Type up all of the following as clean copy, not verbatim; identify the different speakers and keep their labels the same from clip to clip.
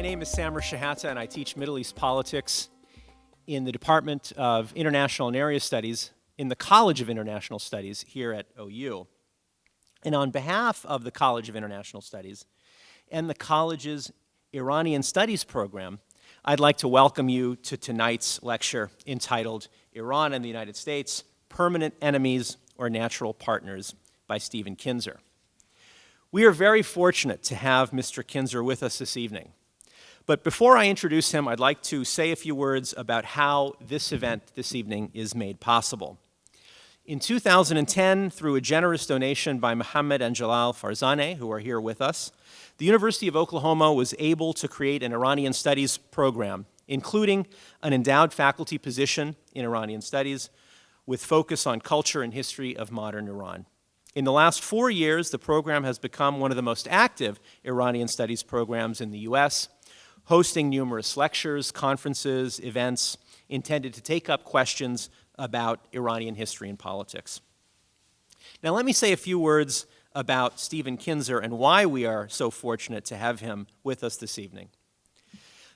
Speaker 1: My name is Samer Shahata, and I teach Middle East politics in the Department of International and Area Studies in the College of International Studies here at OU. And on behalf of the College of International Studies and the college's Iranian Studies program, I'd like to welcome you to tonight's lecture entitled Iran and the United States, Permanent Enemies or Natural Partners by Stephen Kinzer. We are very fortunate to have Mr. Kinzer with us this evening. But before I introduce him, I'd like to say a few words about how this event this evening is made possible. In 2010, through a generous donation by Mohammed and Jalal Farzaneh, who are here with us, the University of Oklahoma was able to create an Iranian Studies program, including an endowed faculty position in Iranian Studies with focus on culture and history of modern Iran. In the last 4 years, the program has become one of the most active Iranian Studies programs in the U.S., hosting numerous lectures, conferences, events intended to take up questions about Iranian history and politics. Now, let me say a few words about Stephen Kinzer and why we are so fortunate to have him with us this evening.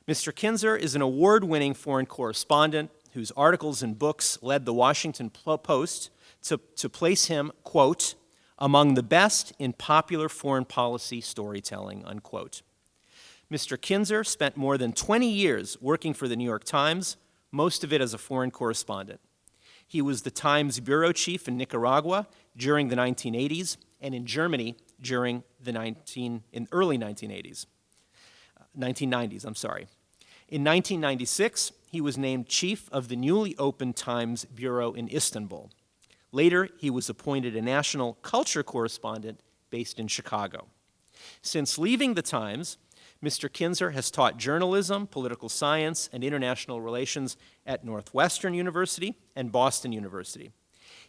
Speaker 1: Mr. Kinzer is an award-winning foreign correspondent whose articles and books led the Washington Post to place him, quote, among the best in popular foreign policy storytelling, unquote. Mr. Kinzer spent more than 20 years working for the New York Times, most of it as a foreign correspondent. He was the Times bureau chief in Nicaragua during the 1980s and in Germany during the early 1990s. In 1996, he was named chief of the newly opened Times bureau in Istanbul. Later, he was appointed a national culture correspondent based in Chicago. Since leaving the Times, Mr. Kinzer has taught journalism, political science, and international relations at Northwestern University and Boston University.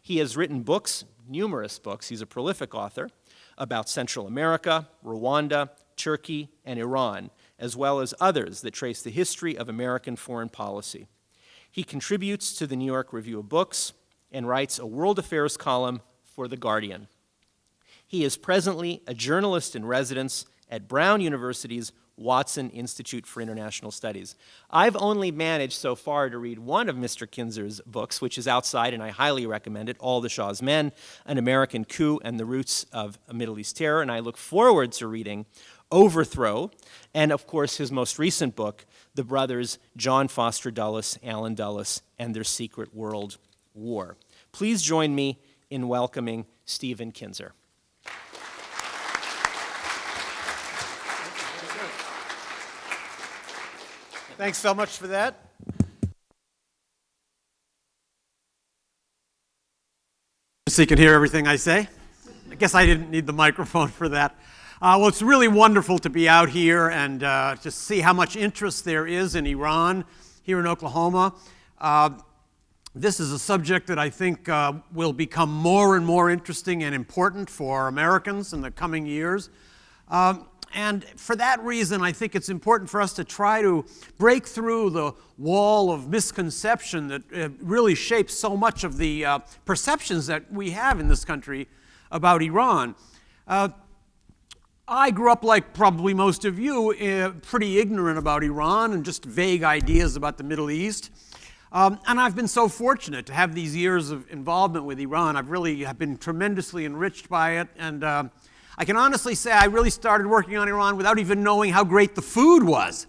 Speaker 1: He has written books, numerous books, he's a prolific author, about Central America, Rwanda, Turkey, and Iran, as well as others that trace the history of American foreign policy. He contributes to the New York Review of Books and writes a world affairs column for The Guardian. He is presently a journalist in residence at Brown University's Watson Institute for International Studies. I've only managed so far to read one of Mr. Kinzer's books, which is outside, and I highly recommend it, All the Shah's Men, An American Coup and the Roots of Middle East Terror, and I look forward to reading Overthrow, and of course his most recent book, The Brothers John Foster Dulles, Allen Dulles, and Their Secret World War. Please join me in welcoming Stephen Kinzer.
Speaker 2: Thanks so much for that. So you can hear everything I say. I guess I didn't need the microphone for that. Well, it's really wonderful to be out here and just see how much interest there is in Iran here in Oklahoma. This is a subject that I think will become more and more interesting and important for Americans in the coming years. And for that reason, I think it's important for us to try to break through the wall of misconception that really shapes so much of the perceptions that we have in this country about Iran. I grew up, like probably most of you, pretty ignorant about Iran and just vague ideas about the Middle East. And I've been so fortunate to have these years of involvement with Iran. I've really been tremendously enriched by it, and I can honestly say I really started working on Iran without even knowing how great the food was.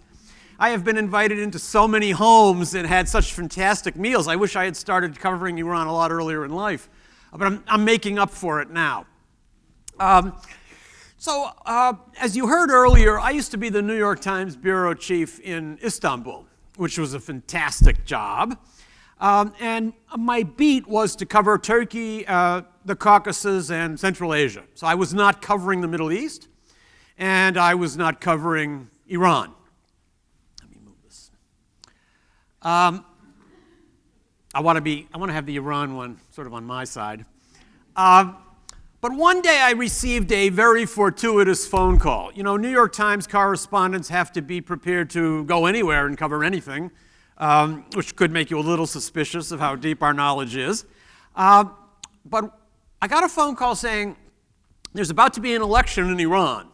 Speaker 2: I have been invited into so many homes and had such fantastic meals. I wish I had started covering Iran a lot earlier in life, but I'm making up for it now. As you heard earlier, I used to be the New York Times bureau chief in Istanbul, which was a fantastic job. And my beat was to cover Turkey, the Caucasus, and Central Asia. So I was not covering the Middle East, and I was not covering Iran. Let me move this. I want to have the Iran one sort of on my side. But one day I received a very fortuitous phone call. You know, New York Times correspondents have to be prepared to go anywhere and cover anything, which could make you a little suspicious of how deep our knowledge is. But I got a phone call saying there's about to be an election in Iran,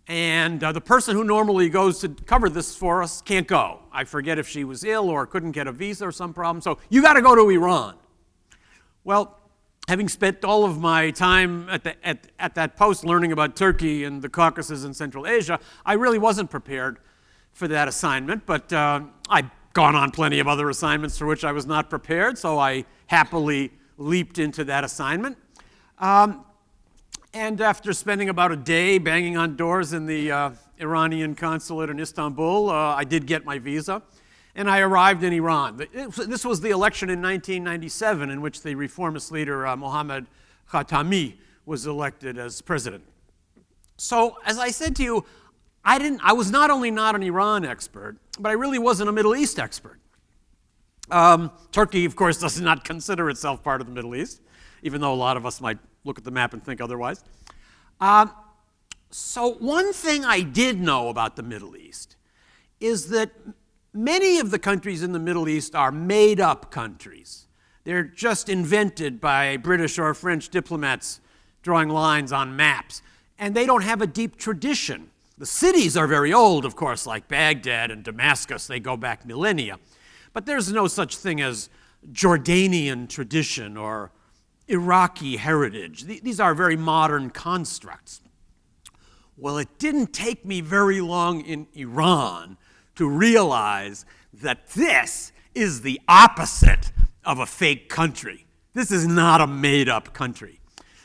Speaker 2: And the person who normally goes to cover this for us can't go. I forget if she was ill or couldn't get a visa or some problem. So you got to go to Iran. Well, having spent all of my time at that post learning about Turkey and the Caucasus and Central Asia, I really wasn't prepared for that assignment. But I'd gone on plenty of other assignments for which I was not prepared, so I happily leaped into that assignment. And after spending about a day banging on doors in the Iranian consulate in Istanbul, I did get my visa, and I arrived in Iran. This was the election in 1997 in which the reformist leader Mohammad Khatami was elected as president. So, as I said to you, I was not only not an Iran expert, but I really wasn't a Middle East expert. Turkey, of course, does not consider itself part of the Middle East, even though a lot of us might look at the map and think otherwise. So one thing I did know about the Middle East is that many of the countries in the Middle East are made-up countries. They're just invented by British or French diplomats drawing lines on maps, and they don't have a deep tradition. The cities are very old, of course, like Baghdad and Damascus. They go back millennia. But there's no such thing as Jordanian tradition or Iraqi heritage. These are very modern constructs. Well, it didn't take me very long in Iran to realize that this is the opposite of a fake country. This is not a made-up country.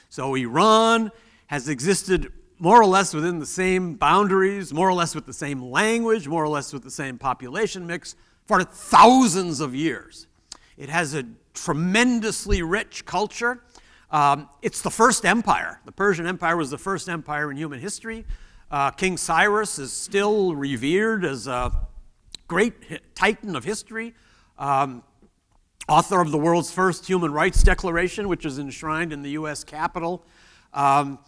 Speaker 2: So Iran has existed more or less within the same boundaries, more or less with the same language, more or less with the same population mix for thousands of years. It has a tremendously rich culture. It's the first empire. The Persian Empire was the first empire in human history. King Cyrus is still revered as a great titan of history, author of the world's first human rights declaration, which is enshrined in the U.S. Capitol, and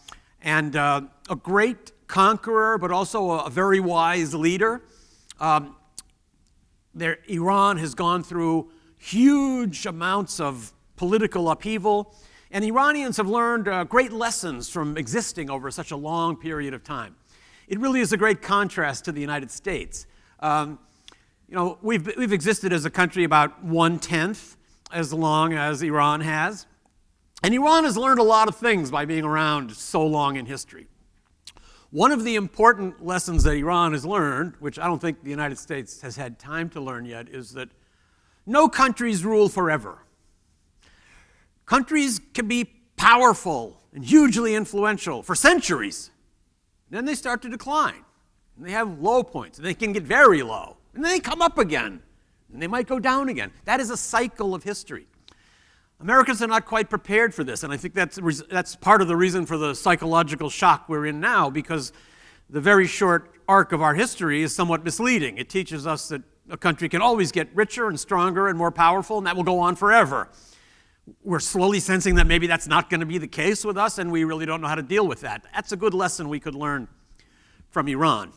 Speaker 2: a great conqueror, but also a very wise leader. Iran has gone through huge amounts of political upheaval, and Iranians have learned great lessons from existing over such a long period of time. It really is a great contrast to the United States. We've existed as a country about 1/10 as long as Iran has, and Iran has learned a lot of things by being around so long in history. One of the important lessons that Iran has learned, which I don't think the United States has had time to learn yet, is that no countries rule forever. Countries can be powerful and hugely influential for centuries. Then they start to decline. And they have low points. And they can get very low. And then they come up again. And they might go down again. That is a cycle of history. Americans are not quite prepared for this. And I think that's part of the reason for the psychological shock we're in now, because the very short arc of our history is somewhat misleading. It teaches us that a country can always get richer and stronger and more powerful, and that will go on forever. We're slowly sensing that maybe that's not going to be the case with us, and we really don't know how to deal with that. That's a good lesson we could learn from Iran.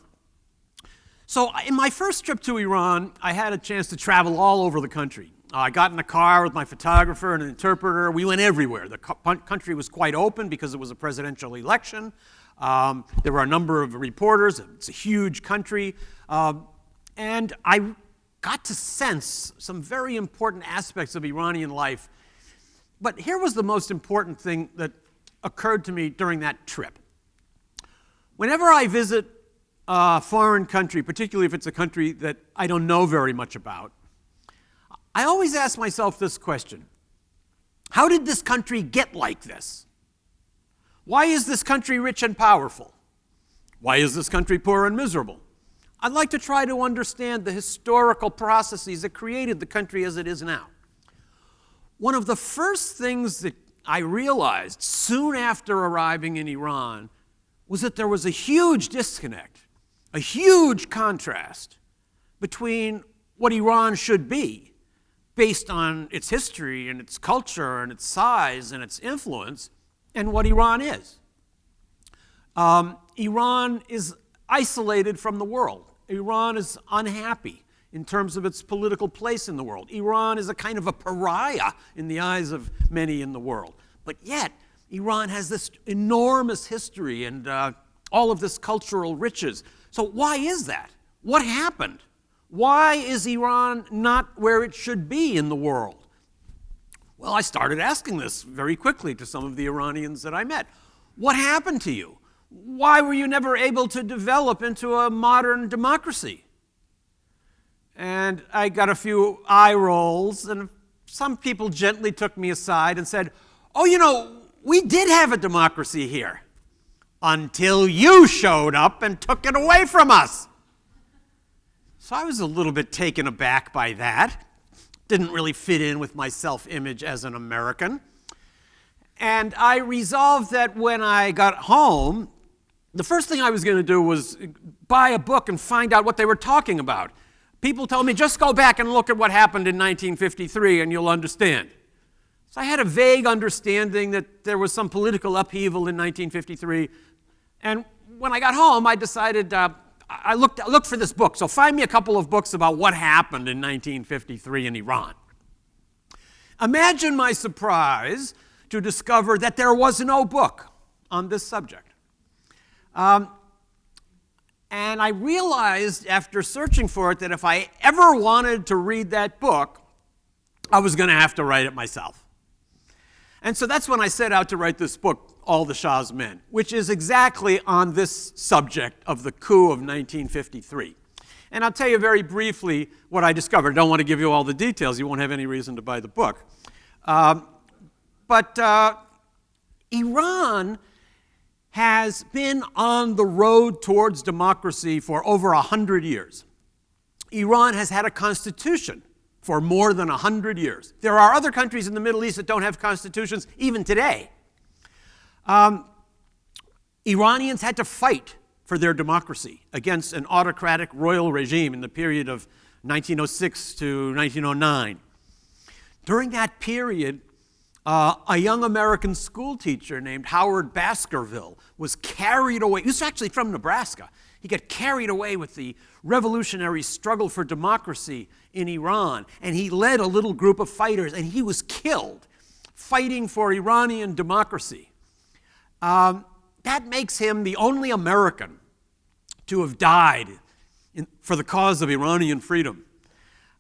Speaker 2: So in my first trip to Iran, I had a chance to travel all over the country. I got in a car with my photographer and an interpreter. We went everywhere. The country was quite open because it was a presidential election. There were a number of reporters. It's a huge country. And I got to sense some very important aspects of Iranian life. But here was the most important thing that occurred to me during that trip. Whenever I visit a foreign country, particularly if it's a country that I don't know very much about, I always ask myself this question: how did this country get like this? Why is this country rich and powerful? Why is this country poor and miserable? I'd like to try to understand the historical processes that created the country as it is now. One of the first things that I realized soon after arriving in Iran was that there was a huge disconnect, a huge contrast between what Iran should be based on its history and its culture and its size and its influence, and what Iran is. Iran is isolated from the world. Iran is unhappy in terms of its political place in the world. Iran is a kind of a pariah in the eyes of many in the world. But yet, Iran has this enormous history and all of this cultural riches. So why is that? What happened? Why is Iran not where it should be in the world? Well, I started asking this very quickly to some of the Iranians that I met. What happened to you? Why were you never able to develop into a modern democracy? And I got a few eye rolls, and some people gently took me aside and said, oh, you know, we did have a democracy here until you showed up and took it away from us. So I was a little bit taken aback by that. Didn't really fit in with my self-image as an American. And I resolved that when I got home, the first thing I was going to do was buy a book and find out what they were talking about. People told me, just go back and look at what happened in 1953 and you'll understand. So I had a vague understanding that there was some political upheaval in 1953. And when I got home, I decided, I looked for this book. So find me a couple of books about what happened in 1953 in Iran. Imagine my surprise to discover that there was no book on this subject. And I realized after searching for it that if I ever wanted to read that book, I was going to have to write it myself. And so that's when I set out to write this book, All the Shah's Men, which is exactly on this subject of the coup of 1953. And I'll tell you very briefly what I discovered. I don't want to give you all the details. You won't have any reason to buy the book. But Iran has been on the road towards democracy for over 100 years. Iran has had a constitution for more than 100 years. There are other countries in the Middle East that don't have constitutions even today. Iranians had to fight for their democracy against an autocratic royal regime in the period of 1906 to 1909. During that period, a young American school teacher named Howard Baskerville was carried away. He was actually from Nebraska. He got carried away with the revolutionary struggle for democracy in Iran, and he led a little group of fighters, and he was killed fighting for Iranian democracy. That makes him the only American to have died for the cause of Iranian freedom.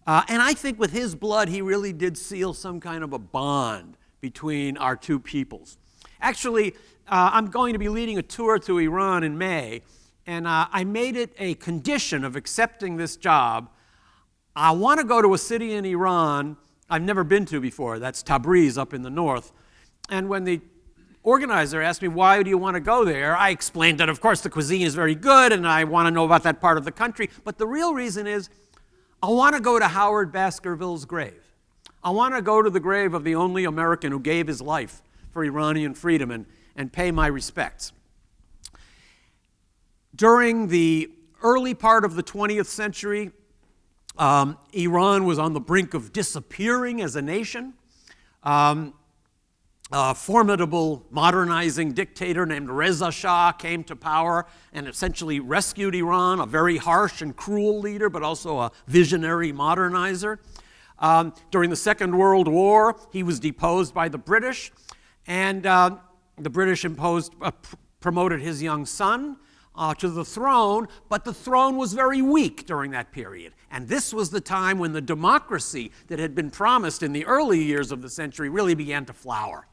Speaker 2: And I think with his blood, he really did seal some kind of a bond between our two peoples. Actually, I'm going to be leading a tour to Iran in May, and I made it a condition of accepting this job. I want to go to a city in Iran I've never been to before. That's Tabriz up in the north. And when the organizer asked me, why do you want to go there? I explained that, of course, the cuisine is very good, and I want to know about that part of the country. But the real reason is I want to go to Howard Baskerville's grave. I want to go to the grave of the only American who gave his life for Iranian freedom and pay my respects. During the early part of the 20th century, Iran was on the brink of disappearing as a nation. A formidable modernizing dictator named Reza Shah came to power and essentially rescued Iran, a very harsh and cruel leader, but also a visionary modernizer. During the Second World War, he was deposed by the British, and the British promoted his young son to the throne, but the throne was very weak during that period. And this was the time when the democracy that had been promised in the early years of the century really began to flower.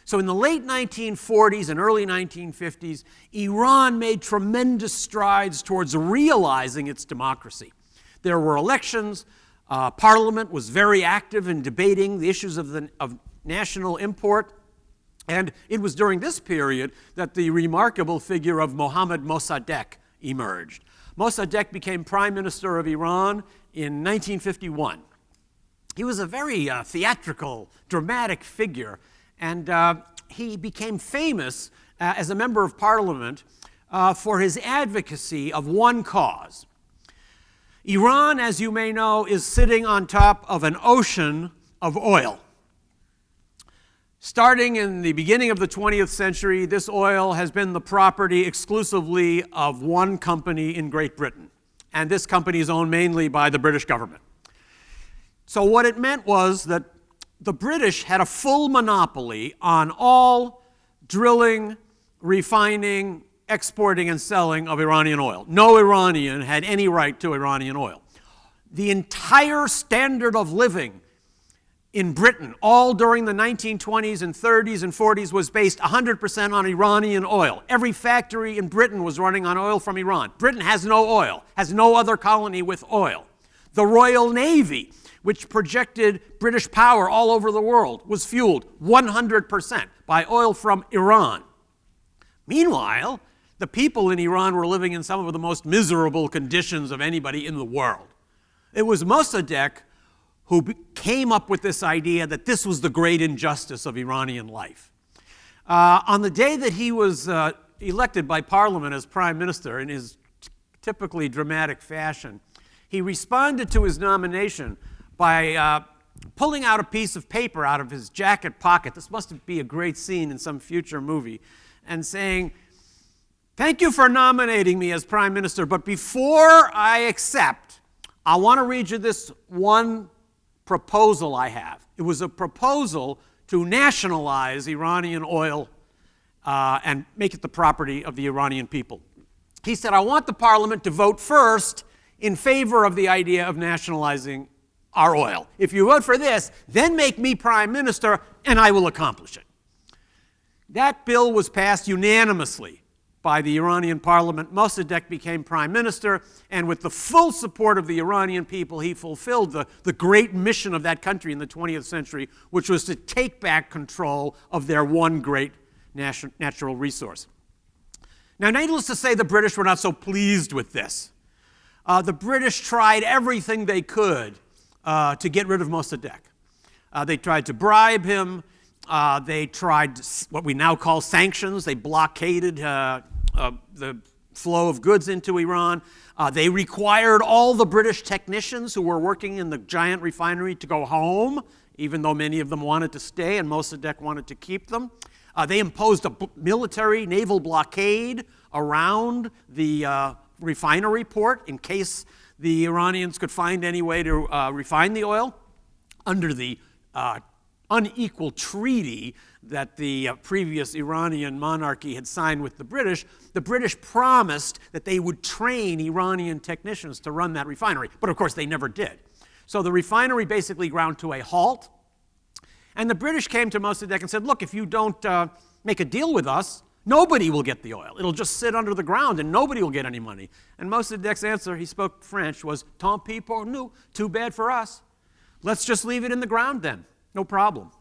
Speaker 2: So in the late 1940s and early 1950s, Iran made tremendous strides towards realizing its democracy. There were elections. Parliament was very active in debating the issues of national import. And it was during this period that the remarkable figure of Mohammad Mossadegh emerged. Mossadegh became Prime Minister of Iran in 1951. He was a very theatrical, dramatic figure, and he became famous as a member of Parliament for his advocacy of one cause. Iran, as you may know, is sitting on top of an ocean of oil. Starting in the beginning of the 20th century, this oil has been the property exclusively of one company in Great Britain. And this company is owned mainly by the British government. So what it meant was that the British had a full monopoly on all drilling, refining, exporting and selling of Iranian oil. No Iranian had any right to Iranian oil. The entire standard of living in Britain, all during the 1920s and 30s and 40s, was based 100% on Iranian oil. Every factory in Britain was running on oil from Iran. Britain has no oil, has no other colony with oil. The Royal Navy, which projected British power all over the world, was fueled 100% by oil from Iran. Meanwhile, the people in Iran were living in some of the most miserable conditions of anybody in the world. It was Mossadegh who came up with this idea that this was the great injustice of Iranian life. On the day that he was elected by Parliament as prime minister, in his typically dramatic fashion, he responded to his nomination by pulling out a piece of paper out of his jacket pocket. This must be a great scene in some future movie, and saying, "Thank you for nominating me as prime minister, but before I accept, I want to read you this one proposal I have." It was a proposal to nationalize Iranian oil and make it the property of the Iranian people. He said, "I want the parliament to vote first in favor of the idea of nationalizing our oil. If you vote for this, then make me prime minister, and I will accomplish it." That bill was passed unanimously by the Iranian parliament. Mossadegh became prime minister, and with the full support of the Iranian people, he fulfilled the great mission of that country in the 20th century, which was to take back control of their one great natural resource. Now, needless to say, the British were not so pleased with this. The British tried everything they could to get rid of Mossadegh. They tried to bribe him. They tried what we now call sanctions. They blockaded the flow of goods into Iran. They required all the British technicians who were working in the giant refinery to go home, even though many of them wanted to stay and Mossadegh wanted to keep them. They imposed a military naval blockade around the refinery port in case the Iranians could find any way to refine the oil. Under the unequal treaty that the previous Iranian monarchy had signed with the British promised that they would train Iranian technicians to run that refinery. But of course, they never did. So the refinery basically ground to a halt. And the British came to Mossadegh and said, "Look, if you don't make a deal with us, nobody will get the oil. It'll just sit under the ground and nobody will get any money." And Mossadegh's answer, he spoke French, was, "Tant pis pour nous, too bad for us. Let's just leave it in the ground then, no problem."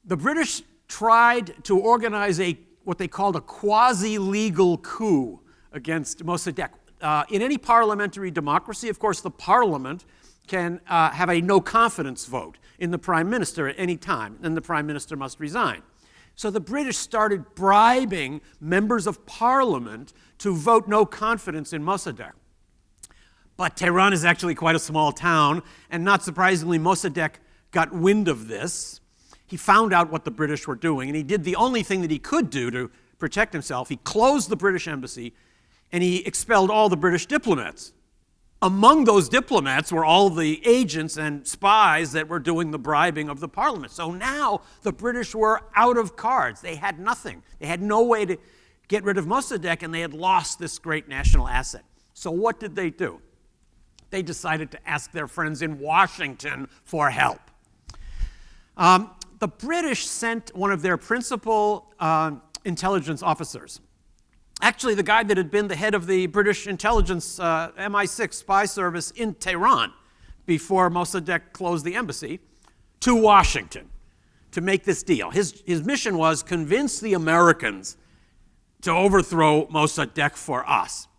Speaker 2: The British tried to organize what they called a quasi-legal coup against Mossadegh. In any parliamentary democracy, of course, the parliament can have a no-confidence vote in the prime minister at any time, and the prime minister must resign. So the British started bribing members of parliament to vote no confidence in Mossadegh. But Tehran is actually quite a small town, and not surprisingly, Mossadegh got wind of this. He found out what the British were doing, and he did the only thing that he could do to protect himself. He closed the British embassy, and he expelled all the British diplomats. Among those diplomats were all the agents and spies that were doing the bribing of the parliament. So now the British were out of cards. They had nothing. They had no way to get rid of Mossadegh, and they had lost this great national asset. So what did they do? They decided to ask their friends in Washington for help. The British sent one of their principal intelligence officers. Actually, the guy that had been the head of the British intelligence MI6 spy service in Tehran before Mossadegh closed the embassy, to Washington to make this deal. His mission was convince the Americans to overthrow Mossadegh for us.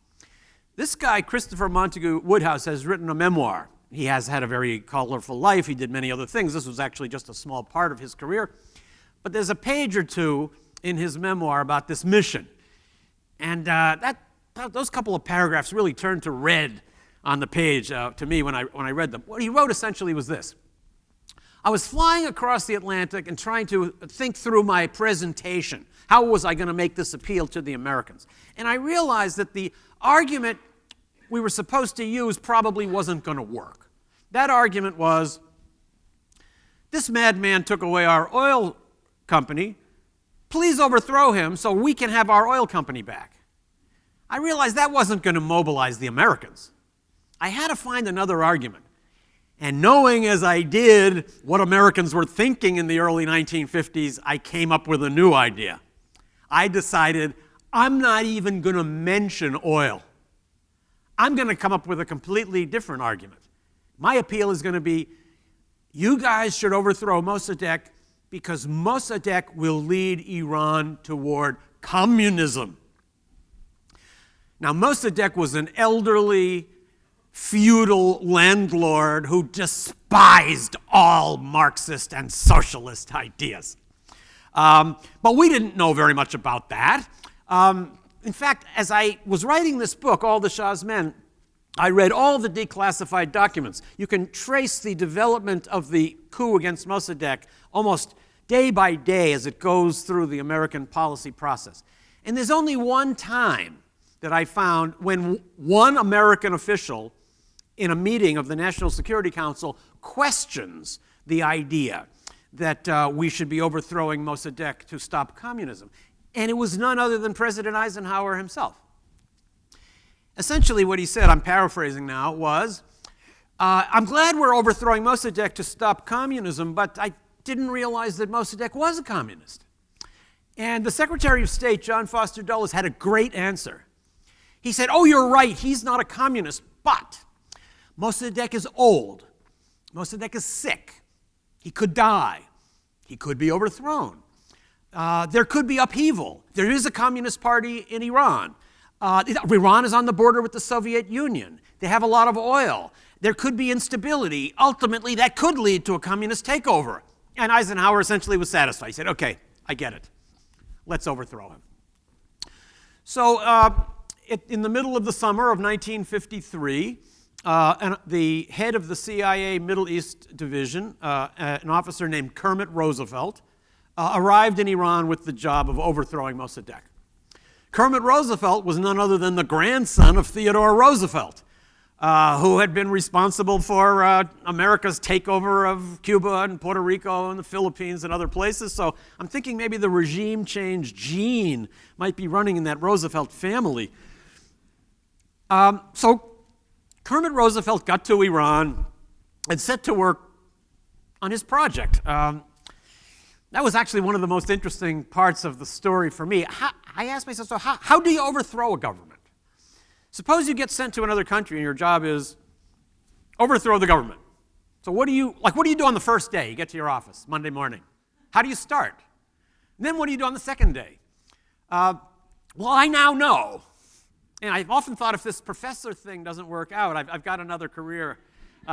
Speaker 2: This guy, Christopher Montague Woodhouse, has written a memoir. He has had a very colorful life. He did many other things. This was actually just a small part of his career. But there's a page or two in his memoir about this mission. And those couple of paragraphs really turned to red on the page to me when I read them. What he wrote essentially was this: I was flying across the Atlantic and trying to think through my presentation. How was I going to make this appeal to the Americans? And I realized that the argument we were supposed to use probably wasn't going to work. That argument was, this madman took away our oil company, please overthrow him so we can have our oil company back. I realized that wasn't going to mobilize the Americans. I had to find another argument. And knowing as I did what Americans were thinking in the early 1950s, I came up with a new idea. I decided I'm not even going to mention oil. I'm going to come up with a completely different argument. My appeal is going to be, you guys should overthrow Mossadegh because Mossadegh will lead Iran toward communism. Now, Mossadegh was an elderly, feudal landlord who despised all Marxist and socialist ideas. But we didn't know very much about that. In fact, as I was writing this book, All the Shah's Men, I read all the declassified documents. You can trace the development of the coup against Mossadegh almost day by day as it goes through the American policy process. And there's only one time that I found when one American official in a meeting of the National Security Council questions the idea that we should be overthrowing Mossadegh to stop communism. And it was none other than President Eisenhower himself. Essentially what he said, I'm paraphrasing now, was, I'm glad we're overthrowing Mossadegh to stop communism, but I didn't realize that Mossadegh was a communist. And the Secretary of State, John Foster Dulles, had a great answer. He said, oh, you're right, he's not a communist, but Mossadegh is old. Mossadegh is sick. He could die. He could be overthrown. There could be upheaval. There is a communist party in Iran. Iran is on the border with the Soviet Union. They have a lot of oil. There could be instability. Ultimately, that could lead to a communist takeover. And Eisenhower essentially was satisfied. He said, okay, I get it. Let's overthrow him. So in the middle of the summer of 1953, the head of the CIA Middle East Division, an officer named Kermit Roosevelt, arrived in Iran with the job of overthrowing Mossadegh. Kermit Roosevelt was none other than the grandson of Theodore Roosevelt, who had been responsible for America's takeover of Cuba and Puerto Rico and the Philippines and other places. So I'm thinking maybe the regime change gene might be running in that Roosevelt family. So Kermit Roosevelt got to Iran and set to work on his project. That was actually one of the most interesting parts of the story for me. I asked myself, so how do you overthrow a government? Suppose you get sent to another country and your job is overthrow the government. So what do you do on the first day? You get to your office, Monday morning. How do you start? And then what do you do on the second day? Well, I now know. And I've often thought if this professor thing doesn't work out, I've got another career.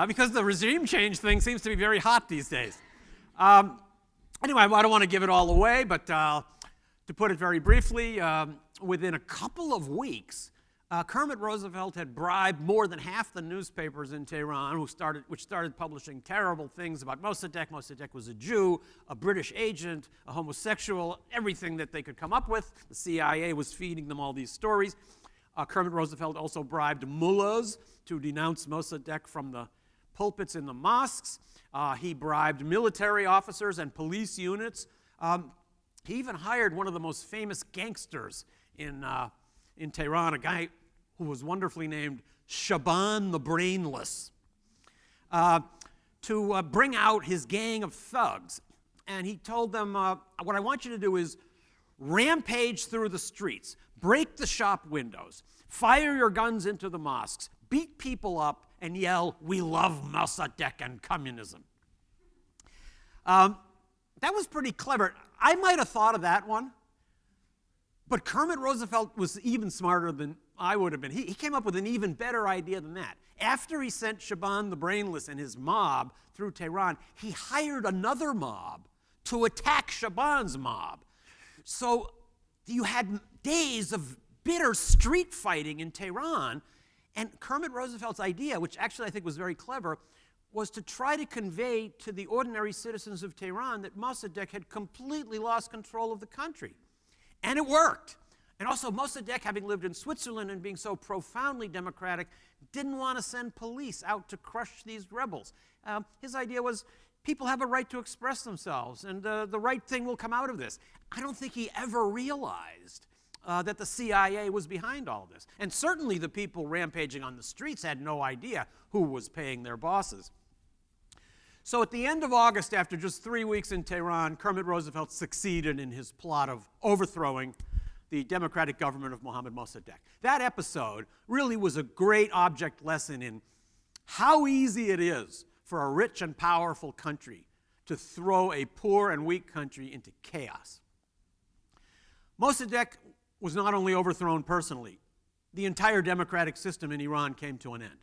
Speaker 2: Because the regime change thing seems to be very hot these days. Anyway, I don't want to give it all away, but to put it very briefly, within a couple of weeks, Kermit Roosevelt had bribed more than half the newspapers in Tehran, which started publishing terrible things about Mossadegh. Mossadegh was a Jew, a British agent, a homosexual, everything that they could come up with. The CIA was feeding them all these stories. Kermit Roosevelt also bribed mullahs to denounce Mossadegh from the pulpits in the mosques. He bribed military officers and police units. He even hired one of the most famous gangsters in Tehran, a guy who was wonderfully named Shaban the Brainless, to bring out his gang of thugs. And he told them, what I want you to do is rampage through the streets, break the shop windows, fire your guns into the mosques, beat people up, and yell, "We love Mossadegh and communism." That was pretty clever. I might have thought of that one, but Kermit Roosevelt was even smarter than I would have been. He came up with an even better idea than that. After he sent Shaban the Brainless and his mob through Tehran, he hired another mob to attack Shaban's mob. So you had days of bitter street fighting in Tehran, and Kermit Roosevelt's idea, which actually I think was very clever, was to try to convey to the ordinary citizens of Tehran that Mossadegh had completely lost control of the country. And it worked. And also Mossadegh, having lived in Switzerland and being so profoundly democratic, didn't want to send police out to crush these rebels. His idea was, people have a right to express themselves, and the right thing will come out of this. I don't think he ever realized that the CIA was behind all this. And certainly the people rampaging on the streets had no idea who was paying their bosses. So at the end of August, after just 3 weeks in Tehran, Kermit Roosevelt succeeded in his plot of overthrowing the democratic government of Mohammad Mossadegh. That episode really was a great object lesson in how easy it is for a rich and powerful country to throw a poor and weak country into chaos. Mossadegh was not only overthrown personally, the entire democratic system in Iran came to an end.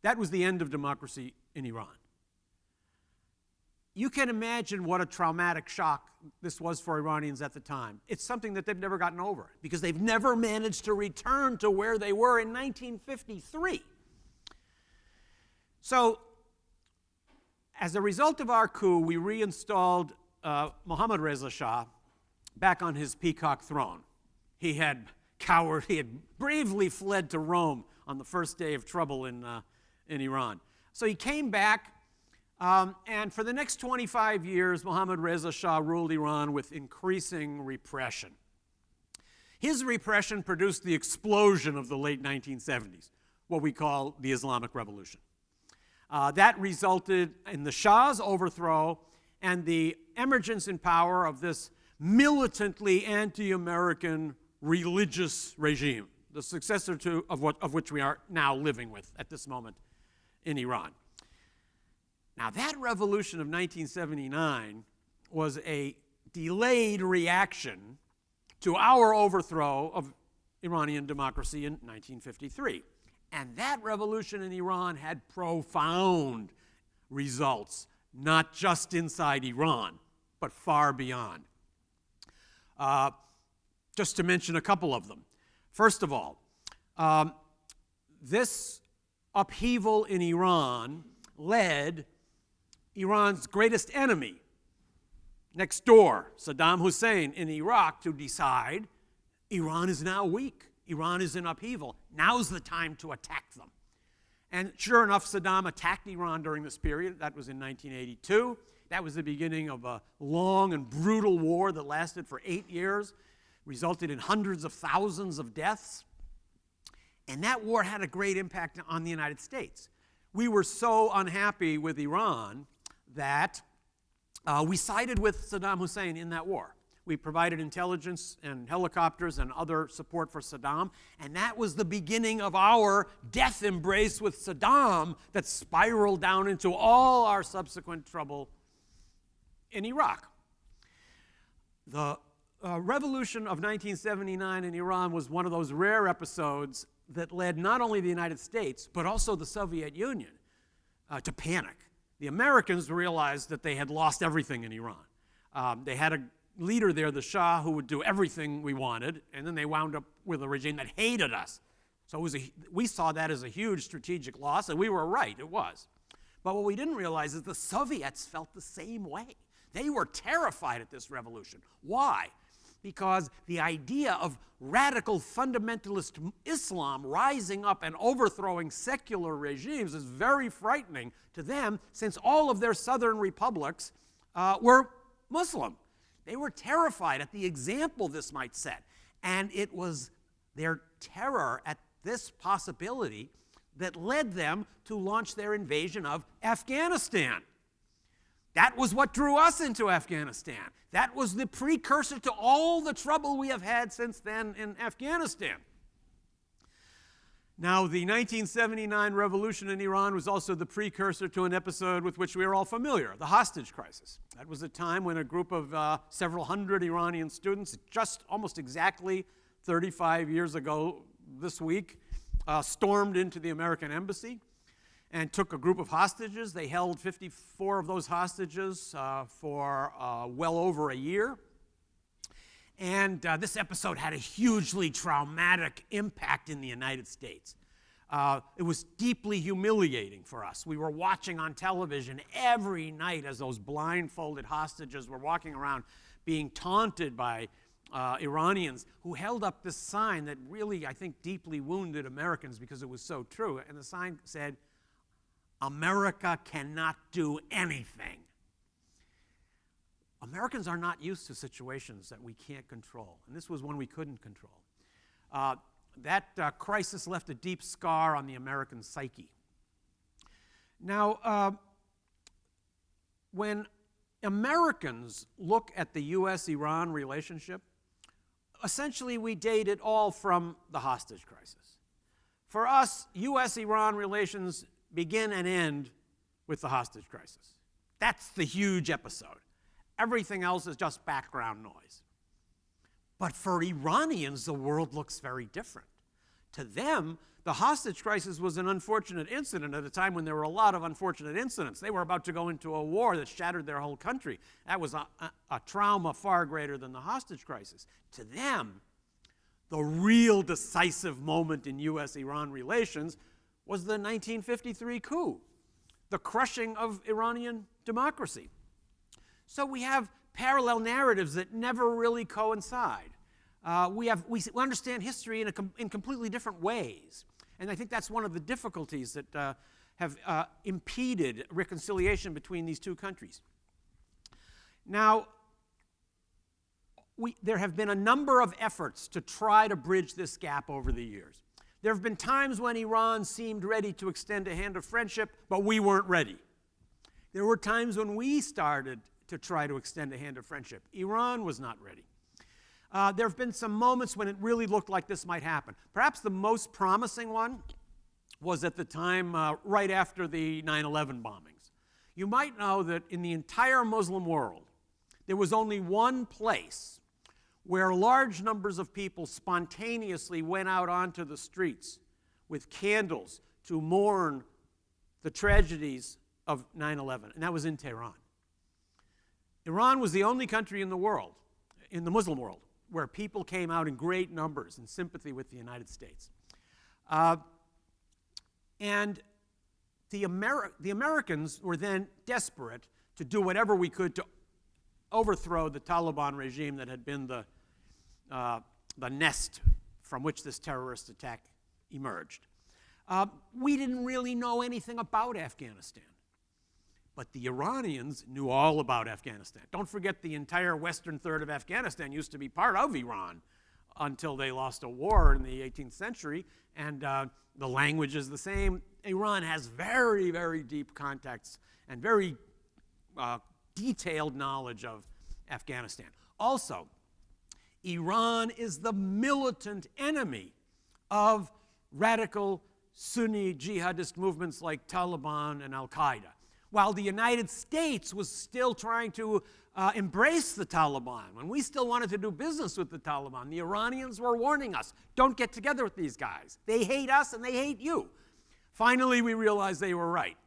Speaker 2: That was the end of democracy in Iran. You can imagine what a traumatic shock this was for Iranians at the time. It's something that they've never gotten over because they've never managed to return to where they were in 1953. So, as a result of our coup, we reinstalled Mohammad Reza Shah back on his peacock throne. He had bravely fled to Rome on the first day of trouble in Iran. So he came back, and for the next 25 years, Mohammad Reza Shah ruled Iran with increasing repression. His repression produced the explosion of the late 1970s, what we call the Islamic Revolution. That resulted in the Shah's overthrow and the emergence in power of this militantly anti-American religious regime, the successor of which we are now living with at this moment in Iran. Now, that revolution of 1979 was a delayed reaction to our overthrow of Iranian democracy in 1953. And that revolution in Iran had profound results, not just inside Iran, but far beyond. Just to mention a couple of them. First of all, this upheaval in Iran led Iran's greatest enemy next door, Saddam Hussein in Iraq, to decide Iran is now weak. Iran is in upheaval. Now's the time to attack them. And sure enough, Saddam attacked Iran during this period. That was in 1982. That was the beginning of a long and brutal war that lasted for 8 years, resulted in hundreds of thousands of deaths. And that war had a great impact on the United States. We were so unhappy with Iran that we sided with Saddam Hussein in that war. We provided intelligence and helicopters and other support for Saddam, and that was the beginning of our death embrace with Saddam that spiraled down into all our subsequent trouble in Iraq. The revolution of 1979 in Iran was one of those rare episodes that led not only the United States, but also the Soviet Union to panic. The Americans realized that they had lost everything in Iran. They had a leader there, the Shah, who would do everything we wanted, and then they wound up with a regime that hated us. So we saw that as a huge strategic loss, and we were right, it was. But what we didn't realize is the Soviets felt the same way. They were terrified at this revolution. Why? Because the idea of radical fundamentalist Islam rising up and overthrowing secular regimes is very frightening to them, since all of their southern republics were Muslim. They were terrified at the example this might set. And it was their terror at this possibility that led them to launch their invasion of Afghanistan. That was what drew us into Afghanistan. That was the precursor to all the trouble we have had since then in Afghanistan. Now, the 1979 revolution in Iran was also the precursor to an episode with which we are all familiar, the hostage crisis. That was a time when a group of several hundred Iranian students, just almost exactly 35 years ago this week, stormed into the American embassy and took a group of hostages. They held 54 of those hostages for well over a year. And this episode had a hugely traumatic impact in the United States. It was deeply humiliating for us. We were watching on television every night as those blindfolded hostages were walking around being taunted by Iranians who held up this sign that really, I think, deeply wounded Americans because it was so true. And the sign said, America cannot do anything. Americans are not used to situations that we can't control, and this was one we couldn't control. That crisis left a deep scar on the American psyche. Now, when Americans look at the U.S.-Iran relationship, essentially we date it all from the hostage crisis. For us, U.S.-Iran relations begin and end with the hostage crisis. That's the huge episode. Everything else is just background noise. But for Iranians, the world looks very different. To them, the hostage crisis was an unfortunate incident at a time when there were a lot of unfortunate incidents. They were about to go into a war that shattered their whole country. That was a trauma far greater than the hostage crisis. To them, the real decisive moment in U.S.-Iran relations was the 1953 coup, the crushing of Iranian democracy. So we have parallel narratives that never really coincide. We understand history in completely different ways. And I think that's one of the difficulties that have impeded reconciliation between these two countries. Now, there have been a number of efforts to try to bridge this gap over the years. There have been times when Iran seemed ready to extend a hand of friendship, but we weren't ready. There were times when we started to try to extend a hand of friendship. Iran was not ready. There have been some moments when it really looked like this might happen. Perhaps the most promising one was at the time right after the 9/11 bombings. You might know that in the entire Muslim world, there was only one place where large numbers of people spontaneously went out onto the streets with candles to mourn the tragedies of 9/11, and that was in Tehran. Iran was the only country in the world, in the Muslim world, where people came out in great numbers in sympathy with the United States. And the Americans were then desperate to do whatever we could to overthrow the Taliban regime that had been the nest from which this terrorist attack emerged. We didn't really know anything about Afghanistan. But the Iranians knew all about Afghanistan. Don't forget the entire western third of Afghanistan used to be part of Iran until they lost a war in the 18th century, and the language is the same. Iran has very, very deep contacts and very detailed knowledge of Afghanistan. Also, Iran is the militant enemy of radical Sunni jihadist movements like Taliban and Al-Qaeda. While the United States was still trying to embrace the Taliban, when we still wanted to do business with the Taliban, the Iranians were warning us, don't get together with these guys. They hate us and they hate you. Finally, we realized they were right.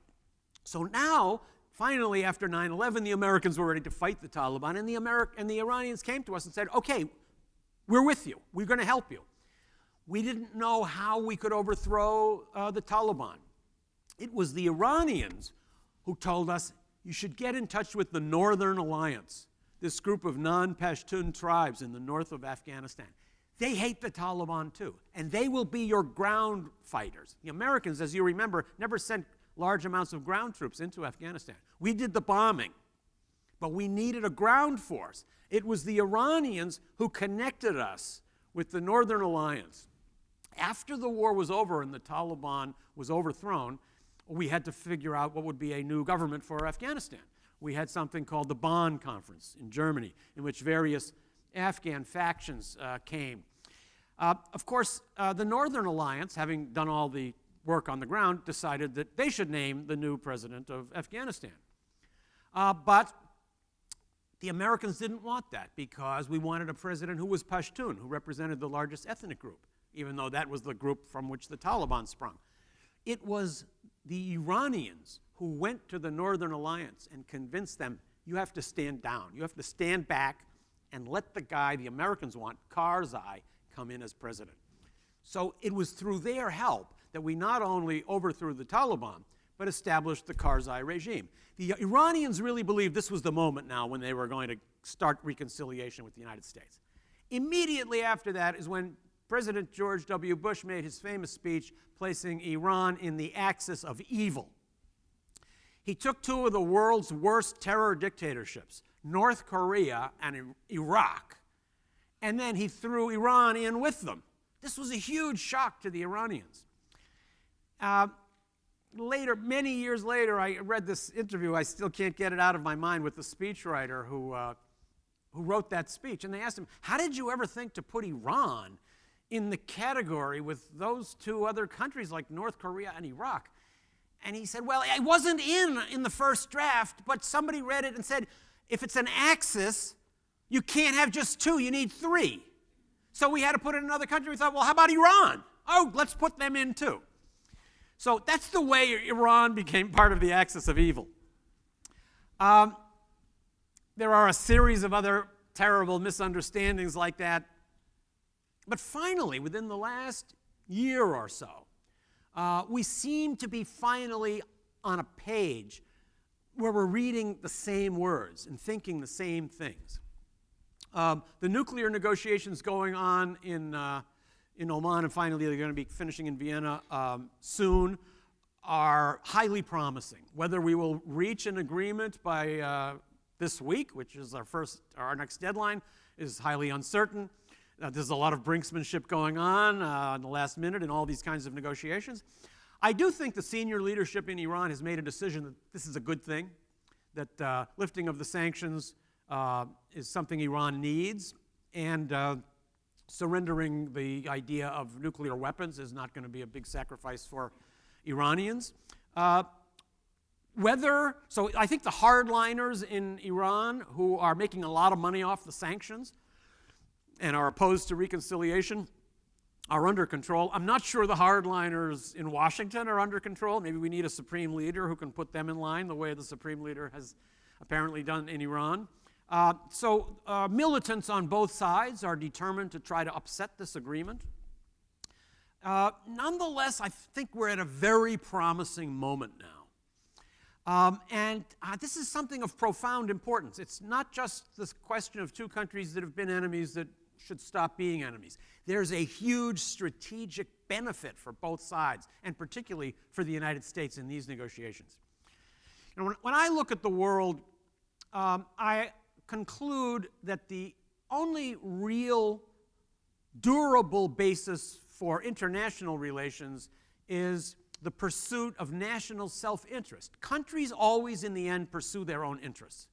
Speaker 2: So now, finally, after 9/11, the Americans were ready to fight the Taliban, and the Iranians came to us and said, okay, we're with you. We're going to help you. We didn't know how we could overthrow the Taliban. It was the Iranians who told us, you should get in touch with the Northern Alliance, this group of non-Pashtun tribes in the north of Afghanistan. They hate the Taliban too, and they will be your ground fighters. The Americans, as you remember, never sent large amounts of ground troops into Afghanistan. We did the bombing, but we needed a ground force. It was the Iranians who connected us with the Northern Alliance. After the war was over and the Taliban was overthrown, we had to figure out what would be a new government for Afghanistan. We had something called the Bonn Conference in Germany, in which various Afghan factions came. Of course, the Northern Alliance, having done all the work on the ground, decided that they should name the new president of Afghanistan. But the Americans didn't want that because we wanted a president who was Pashtun, who represented the largest ethnic group, even though that was the group from which the Taliban sprung. It was the Iranians who went to the Northern Alliance and convinced them, you have to stand down. You have to stand back and let the guy the Americans want, Karzai, come in as president. So it was through their help that we not only overthrew the Taliban, but established the Karzai regime. The Iranians really believed this was the moment now when they were going to start reconciliation with the United States. Immediately after that is when President George W. Bush made his famous speech placing Iran in the axis of evil. He took two of the world's worst terror dictatorships, North Korea and Iraq, and then he threw Iran in with them. This was a huge shock to the Iranians. Later, many years later, I read this interview. I still can't get it out of my mind with the speechwriter who wrote that speech. And they asked him, how did you ever think to put Iran in the category with those two other countries like North Korea and Iraq? And he said, well, I wasn't in the first draft, but somebody read it and said, if it's an axis, you can't have just two, you need three. So we had to put it in another country. We thought, well, how about Iran? Oh, let's put them in too. So that's the way Iran became part of the axis of evil. There are a series of other terrible misunderstandings like that. But finally, within the last year or so, we seem to be finally on a page where we're reading the same words and thinking the same things. The nuclear negotiations going on in Oman, and finally they're going to be finishing in Vienna soon, are highly promising. Whether we will reach an agreement by this week, which is our next deadline, is highly uncertain. There's a lot of brinksmanship going on in the last minute in all these kinds of negotiations. I do think the senior leadership in Iran has made a decision that this is a good thing, that lifting of the sanctions is something Iran needs, and surrendering the idea of nuclear weapons is not going to be a big sacrifice for Iranians. So I think the hardliners in Iran who are making a lot of money off the sanctions and are opposed to reconciliation are under control. I'm not sure the hardliners in Washington are under control. Maybe we need a supreme leader who can put them in line the way the supreme leader has apparently done in Iran. So militants on both sides are determined to try to upset this agreement. Nonetheless, I think we're at a very promising moment now. And this is something of profound importance. It's not just this question of two countries that have been enemies that should stop being enemies. There's a huge strategic benefit for both sides, and particularly for the United States in these negotiations. And when I look at the world, I conclude that the only real durable basis for international relations is the pursuit of national self-interest. Countries always, in the end, pursue their own interests.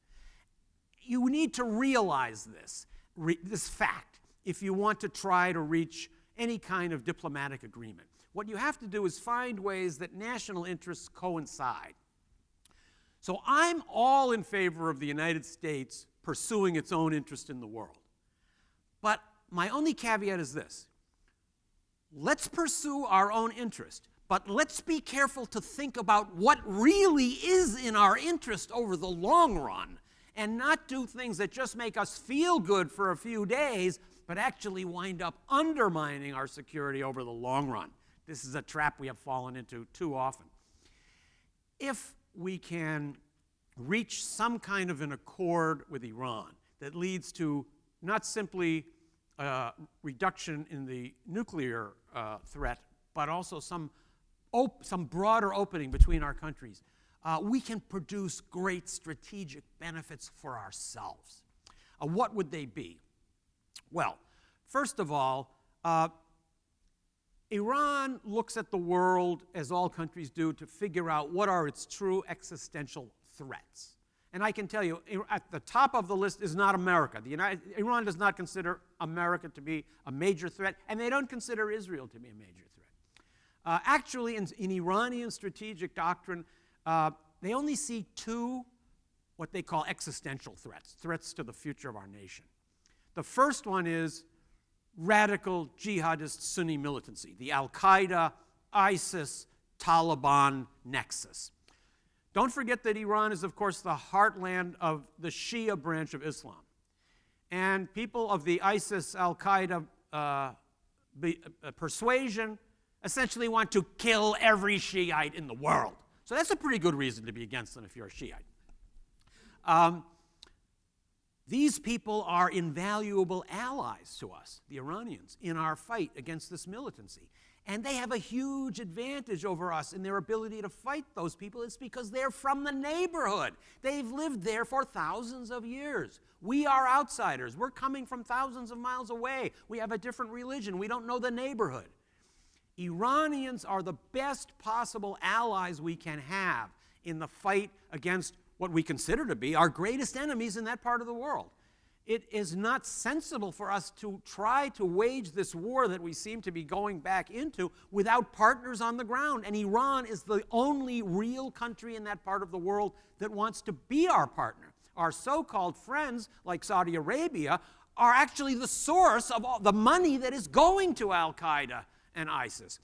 Speaker 2: You need to realize this fact if you want to try to reach any kind of diplomatic agreement. What you have to do is find ways that national interests coincide. So I'm all in favor of the United States pursuing its own interest in the world. But my only caveat is this. Let's pursue our own interest, but let's be careful to think about what really is in our interest over the long run, and not do things that just make us feel good for a few days, but actually wind up undermining our security over the long run. This is a trap we have fallen into too often. If we can reach some kind of an accord with Iran that leads to not simply reduction in the nuclear threat, but also some broader opening between our countries, we can produce great strategic benefits for ourselves. What would they be? Well, first of all, Iran looks at the world, as all countries do, to figure out what are its true existential threats. And I can tell you, at the top of the list is not America. Iran does not consider America to be a major threat, and they don't consider Israel to be a major threat. Actually, in Iranian strategic doctrine, they only see two what they call existential threats to the future of our nation. The first one is radical jihadist Sunni militancy, the Al-Qaeda, ISIS, Taliban nexus. Don't forget that Iran is, of course, the heartland of the Shia branch of Islam. And people of the ISIS, Al-Qaeda persuasion essentially want to kill every Shiite in the world. So that's a pretty good reason to be against them if you're a Shiite. These people are invaluable allies to us, the Iranians, in our fight against this militancy. And they have a huge advantage over us in their ability to fight those people. It's because they're from the neighborhood. They've lived there for thousands of years. We are outsiders. We're coming from thousands of miles away. We have a different religion. We don't know the neighborhood. Iranians are the best possible allies we can have in the fight against what we consider to be our greatest enemies in that part of the world. It is not sensible for us to try to wage this war that we seem to be going back into without partners on the ground. And Iran is the only real country in that part of the world that wants to be our partner. Our so-called friends, like Saudi Arabia, are actually the source of all the money that is going to al-Qaeda and ISIS.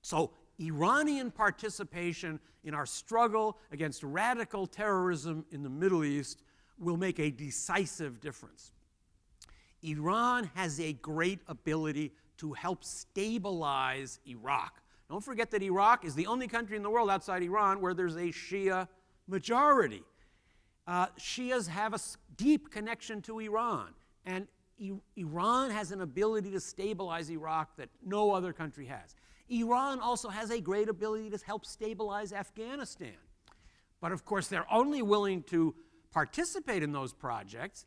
Speaker 2: So Iranian participation in our struggle against radical terrorism in the Middle East will make a decisive difference. Iran has a great ability to help stabilize Iraq. Don't forget that Iraq is the only country in the world outside Iran where there's a Shia majority. Shias have a deep connection to Iran, and Iran has an ability to stabilize Iraq that no other country has. Iran also has a great ability to help stabilize Afghanistan. But of course, they're only willing to participate in those projects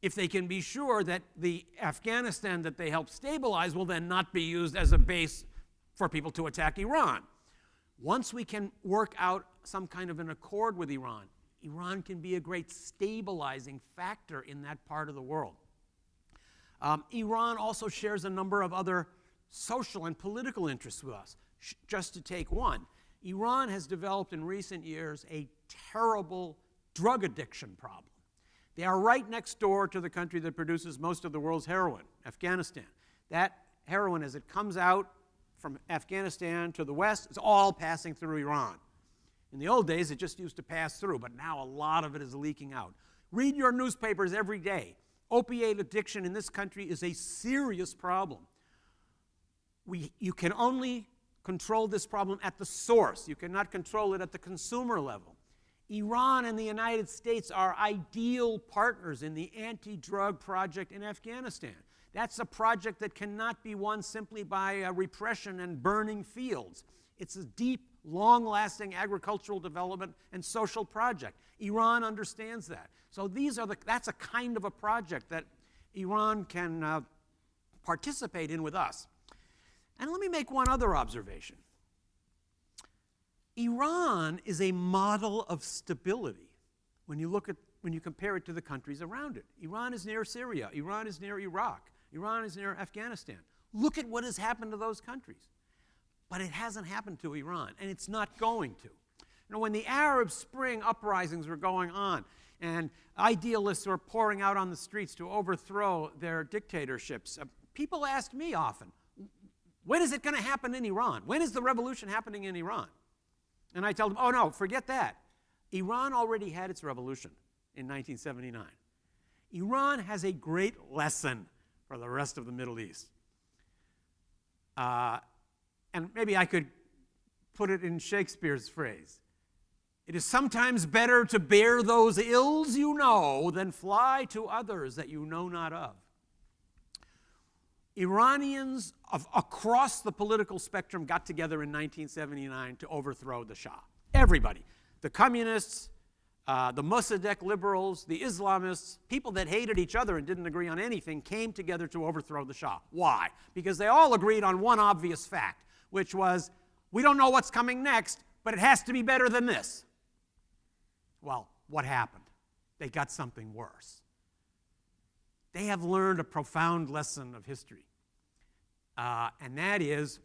Speaker 2: if they can be sure that the Afghanistan that they help stabilize will then not be used as a base for people to attack Iran. Once we can work out some kind of an accord with Iran, Iran can be a great stabilizing factor in that part of the world. Iran also shares a number of other social and political interests with us. Just to take one, Iran has developed in recent years a terrible drug addiction problem. They are right next door to the country that produces most of the world's heroin, Afghanistan. That heroin, as it comes out from Afghanistan to the west, is all passing through Iran. In the old days, it just used to pass through, but now a lot of it is leaking out. Read your newspapers every day. Opiate addiction in this country is a serious problem. You can only control this problem at the source. You cannot control it at the consumer level. Iran and the United States are ideal partners in the anti-drug project in Afghanistan. That's a project that cannot be won simply by repression and burning fields. It's a deep, long-lasting agricultural development and social project. Iran understands that. So that's a kind of a project that Iran can participate in with us. And let me make one other observation. Iran is a model of stability when you compare it to the countries around it. Iran is near Syria. Iran is near Iraq. Iran is near Afghanistan. Look at what has happened to those countries. But it hasn't happened to Iran, and it's not going to. When the Arab Spring uprisings were going on, and idealists were pouring out on the streets to overthrow their dictatorships, people asked me often, when is it going to happen in Iran? When is the revolution happening in Iran? And I tell them, oh no, forget that. Iran already had its revolution in 1979. Iran has a great lesson for the rest of the Middle East. And maybe I could put it in Shakespeare's phrase. It is sometimes better to bear those ills you know than fly to others that you know not of. Iranians across the political spectrum got together in 1979 to overthrow the Shah. Everybody. The communists, the Mossadegh liberals, the Islamists, people that hated each other and didn't agree on anything came together to overthrow the Shah. Why? Because they all agreed on one obvious fact, which was, we don't know what's coming next, but it has to be better than this. Well, what happened? They got something worse. They have learned a profound lesson of history, and that is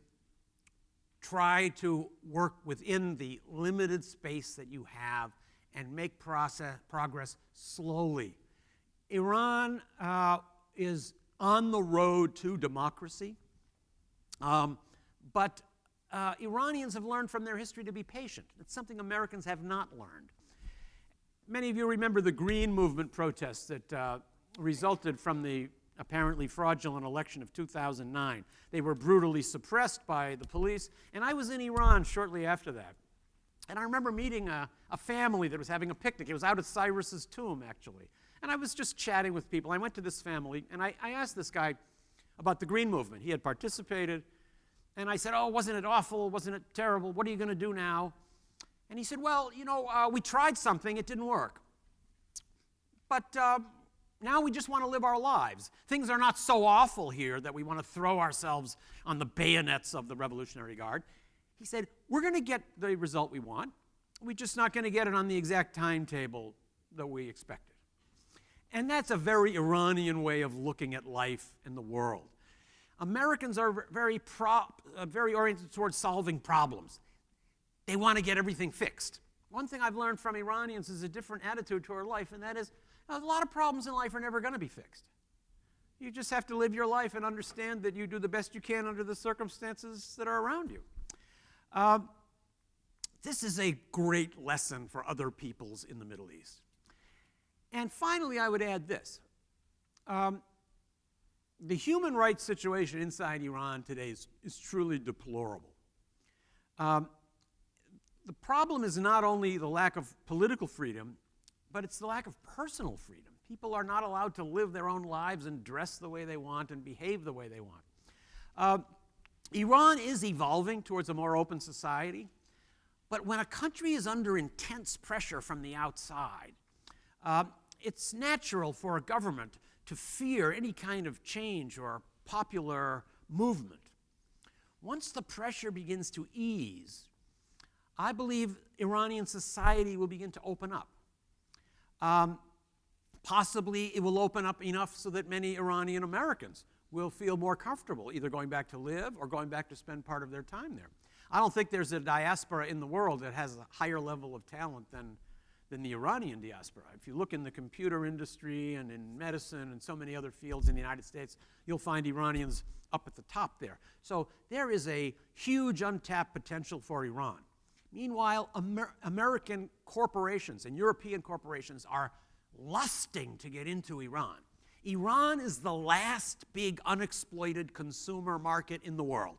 Speaker 2: try to work within the limited space that you have and make progress slowly. Iran is on the road to democracy, but Iranians have learned from their history to be patient. It's something Americans have not learned. Many of you remember the Green Movement protests that resulted from the apparently fraudulent election of 2009. They were brutally suppressed by the police, and I was in Iran shortly after that. And I remember meeting a family that was having a picnic. It was out at Cyrus's tomb, actually. And I was just chatting with people. I went to this family, and I asked this guy about the Green Movement. He had participated, And I said, oh, wasn't it awful? Wasn't it terrible? What are you going to do now? And he said, well, we tried something. It didn't work. But now we just want to live our lives. Things are not so awful here that we want to throw ourselves on the bayonets of the Revolutionary Guard. He said, we're going to get the result we want. We're just not going to get it on the exact timetable that we expected. And that's a very Iranian way of looking at life and the world. Americans are very oriented towards solving problems. They want to get everything fixed. One thing I've learned from Iranians is a different attitude toward life, and that is a lot of problems in life are never going to be fixed. You just have to live your life and understand that you do the best you can under the circumstances that are around you. This is a great lesson for other peoples in the Middle East. And finally, I would add this. The human rights situation inside Iran today is truly deplorable. The problem is not only the lack of political freedom, but it's the lack of personal freedom. People are not allowed to live their own lives and dress the way they want and behave the way they want. Iran is evolving towards a more open society, but when a country is under intense pressure from the outside, it's natural for a government to fear any kind of change or popular movement. Once the pressure begins to ease, I believe Iranian society will begin to open up. Possibly it will open up enough so that many Iranian Americans will feel more comfortable either going back to live or going back to spend part of their time there. I don't think there's a diaspora in the world that has a higher level of talent than the Iranian diaspora. If you look in the computer industry and in medicine and so many other fields in the United States, you'll find Iranians up at the top there. So there is a huge untapped potential for Iran. Meanwhile, American corporations and European corporations are lusting to get into Iran. Iran is the last big unexploited consumer market in the world.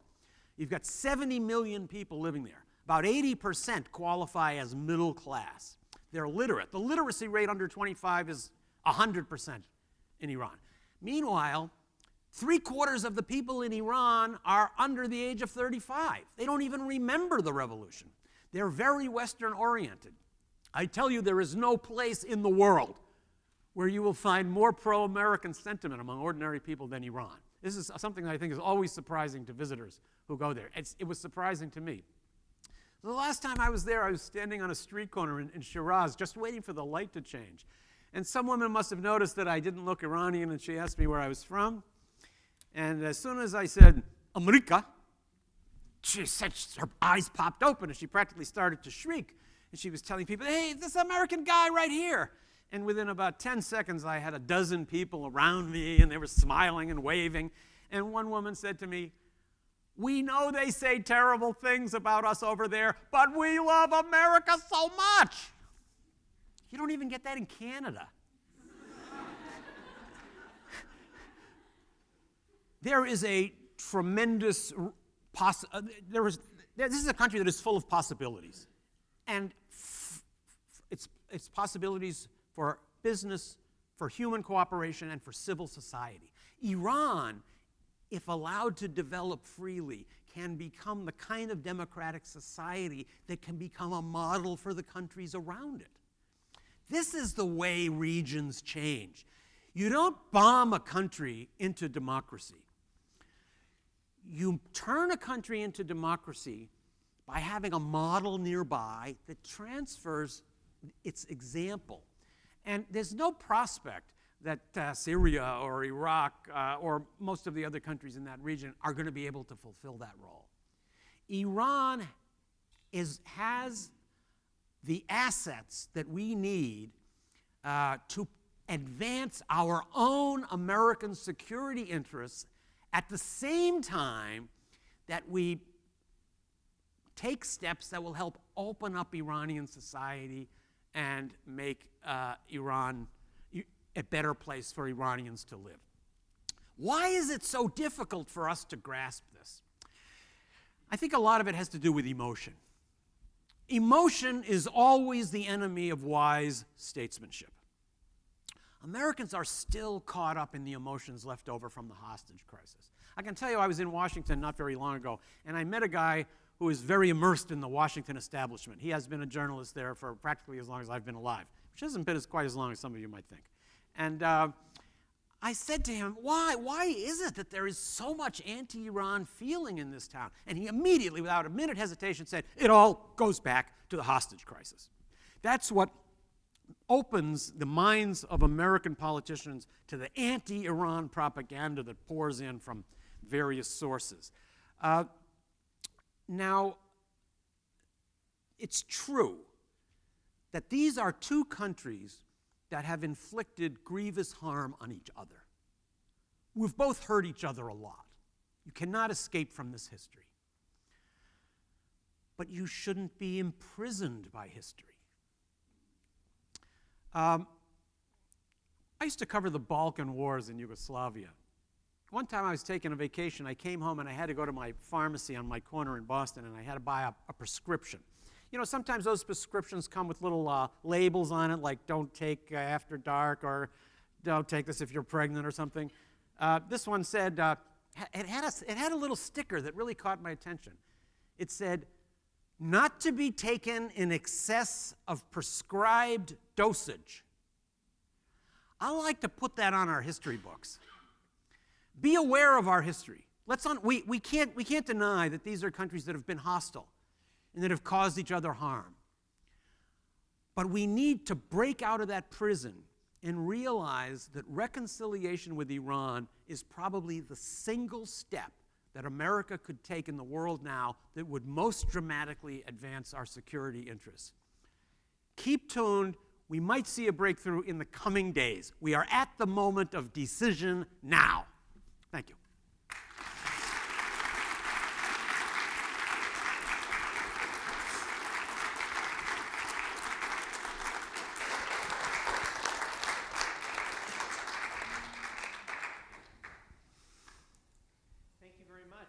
Speaker 2: You've got 70 million people living there. About 80% qualify as middle class. They're literate. The literacy rate under 25 is 100% in Iran. Meanwhile, 3/4 of the people in Iran are under the age of 35. They don't even remember the revolution. They're very Western-oriented. I tell you, there is no place in the world where you will find more pro-American sentiment among ordinary people than Iran. This is something that I think is always surprising to visitors who go there. It was surprising to me. The last time I was there, I was standing on a street corner in Shiraz, just waiting for the light to change. And some woman must have noticed that I didn't look Iranian, and she asked me where I was from. And as soon as I said, America, she said her eyes popped open, and she practically started to shriek. And she was telling people, hey, this American guy right here. And within about 10 seconds, I had a dozen people around me, and they were smiling and waving. And one woman said to me, we know they say terrible things about us over there, but we love America so much. You don't even get that in Canada. There is a tremendous this is a country that is full of possibilities. And it's possibilities for business, for human cooperation, and for civil society. Iran, if allowed to develop freely, can become the kind of democratic society that can become a model for the countries around it. This is the way regions change. You don't bomb a country into democracy. You turn a country into democracy by having a model nearby that transfers its example. And there's no prospect that Syria or Iraq or most of the other countries in that region are going to be able to fulfill that role. Iran has the assets that we need to advance our own American security interests at the same time that we take steps that will help open up Iranian society and make Iran a better place for Iranians to live. Why is it so difficult for us to grasp this? I think a lot of it has to do with emotion. Emotion is always the enemy of wise statesmanship. Americans are still caught up in the emotions left over from the hostage crisis. I can tell you I was in Washington not very long ago, and I met a guy who is very immersed in the Washington establishment. He has been a journalist there for practically as long as I've been alive, which hasn't been quite as long as some of you might think. And I said to him, why is it that there is so much anti-Iran feeling in this town? And he immediately, without a minute hesitation, said, it all goes back to the hostage crisis. That's what opens the minds of American politicians to the anti-Iran propaganda that pours in from various sources. Now, it's true that these are two countries that have inflicted grievous harm on each other. We've both hurt each other a lot. You cannot escape from this history. But you shouldn't be imprisoned by history. I used to cover the Balkan Wars in Yugoslavia. One time I was taking a vacation, I came home and I had to go to my pharmacy on my corner in Boston, and I had to buy a prescription. You know, sometimes those prescriptions come with little labels on it, like don't take after dark, or don't take this if you're pregnant or something. This one said, it had a little sticker that really caught my attention. It said, not to be taken in excess of prescribed dosage. I like to put that on our history books. Be aware of our history. We can't deny that these are countries that have been hostile and that have caused each other harm. But we need to break out of that prison and realize that reconciliation with Iran is probably the single step that America could take in the world now that would most dramatically advance our security interests. Keep tuned. We might see a breakthrough in the coming days. We are at the moment of decision now. Thank you.
Speaker 1: Thank you very much.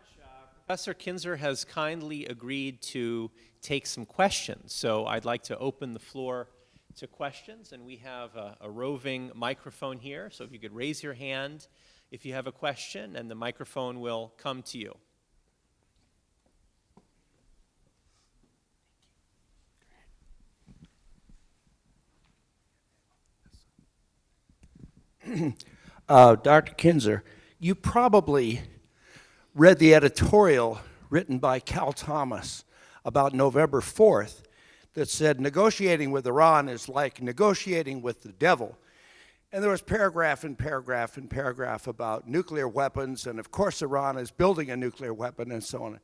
Speaker 1: Professor Kinzer has kindly agreed to take some questions, so I'd like to open the floor to questions, and we have a roving microphone here, so if you could raise your hand if you have a question, and the microphone will come to you.
Speaker 3: Dr. Kinzer, you probably read the editorial written by Cal Thomas about November 4th that said negotiating with Iran is like negotiating with the devil. And there was paragraph and paragraph and paragraph about nuclear weapons, and of course Iran is building a nuclear weapon and so on.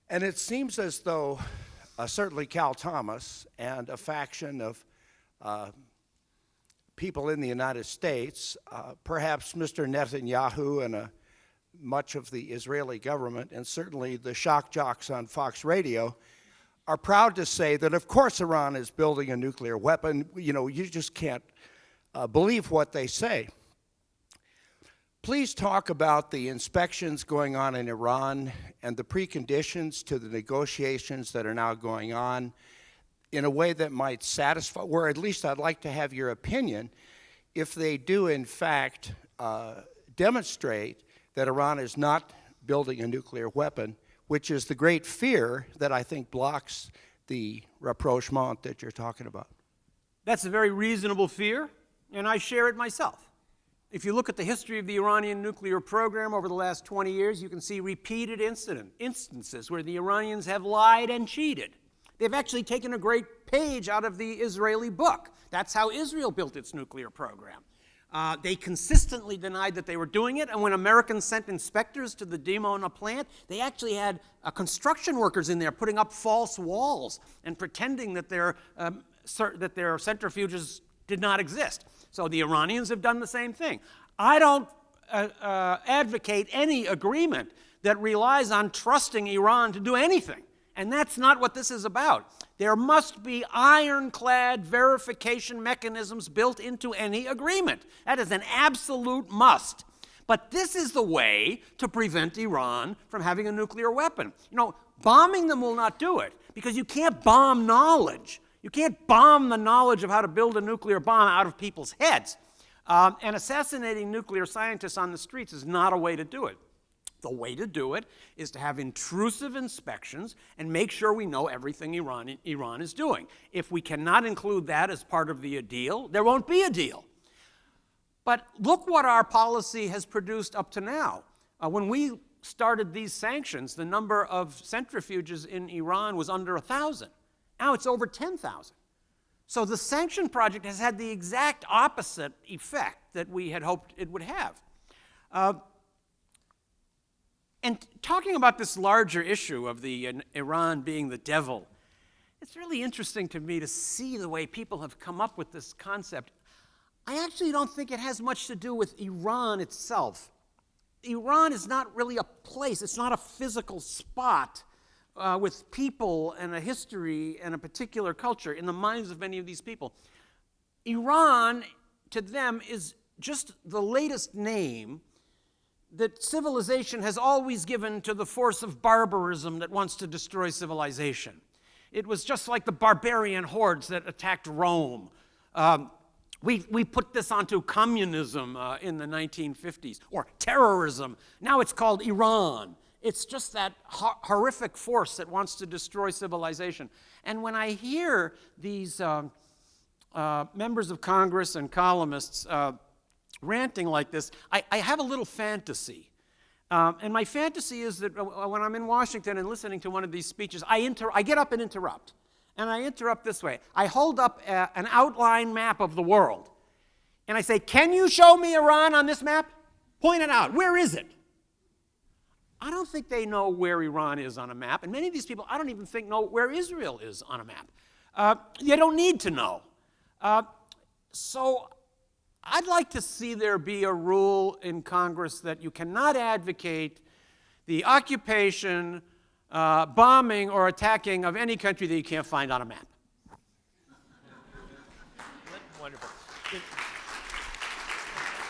Speaker 3: And it seems as though certainly Cal Thomas and a faction of people in the United States, perhaps Mr. Netanyahu and much of the Israeli government, and certainly the shock jocks on Fox Radio, are proud to say that of course Iran is building a nuclear weapon. You know, you just can't believe what they say. Please talk about the inspections going on in Iran and the preconditions to the negotiations that are now going on in a way that might satisfy, or at least I'd like to have your opinion, if they do in fact demonstrate that Iran is not building a nuclear weapon, which is the great fear that I think blocks the rapprochement that you're talking about.
Speaker 2: That's a very reasonable fear, and I share it myself. If you look at the history of the Iranian nuclear program over the last 20 years, you can see repeated instances where the Iranians have lied and cheated. They've actually taken a great page out of the Israeli book. That's how Israel built its nuclear program. They consistently denied that they were doing it, and when Americans sent inspectors to the Dimona plant, they actually had construction workers in there putting up false walls and pretending that their centrifuges did not exist. So the Iranians have done the same thing. I don't advocate any agreement that relies on trusting Iran to do anything. And that's not what this is about. There must be ironclad verification mechanisms built into any agreement. That is an absolute must. But this is the way to prevent Iran from having a nuclear weapon. You know, bombing them will not do it, because you can't bomb knowledge. You can't bomb the knowledge of how to build a nuclear bomb out of people's heads. And assassinating nuclear scientists on the streets is not a way to do it. The way to do it is to have intrusive inspections and make sure we know everything Iran is doing. If we cannot include that as part of the deal, there won't be a deal. But look what our policy has produced up to now. When we started these sanctions, the number of centrifuges in Iran was under 1,000. Now it's over 10,000. So the sanction project has had the exact opposite effect that we had hoped it would have. And talking about this larger issue of Iran being the devil, it's really interesting to me to see the way people have come up with this concept. I actually don't think it has much to do with Iran itself. Iran is not really a place, it's not a physical spot with people and a history and a particular culture in the minds of many of these people. Iran, to them, is just the latest name that civilization has always given to the force of barbarism that wants to destroy civilization. It was just like the barbarian hordes that attacked Rome. We put this onto communism in the 1950s, or terrorism. Now it's called Iran. It's just that horrific force that wants to destroy civilization. And when I hear these members of Congress and columnists ranting like this, I have a little fantasy. And my fantasy is that when I'm in Washington and listening to one of these speeches, I get up and interrupt. And I interrupt this way. I hold up an outline map of the world. And I say, can you show me Iran on this map? Point it out. Where is it? I don't think they know where Iran is on a map. And many of these people, I don't even think know where Israel is on a map. They don't need to know. So I'd like to see there be a rule in Congress that you cannot advocate the occupation, bombing, or attacking of any country that you can't find on a map.
Speaker 1: Wonderful.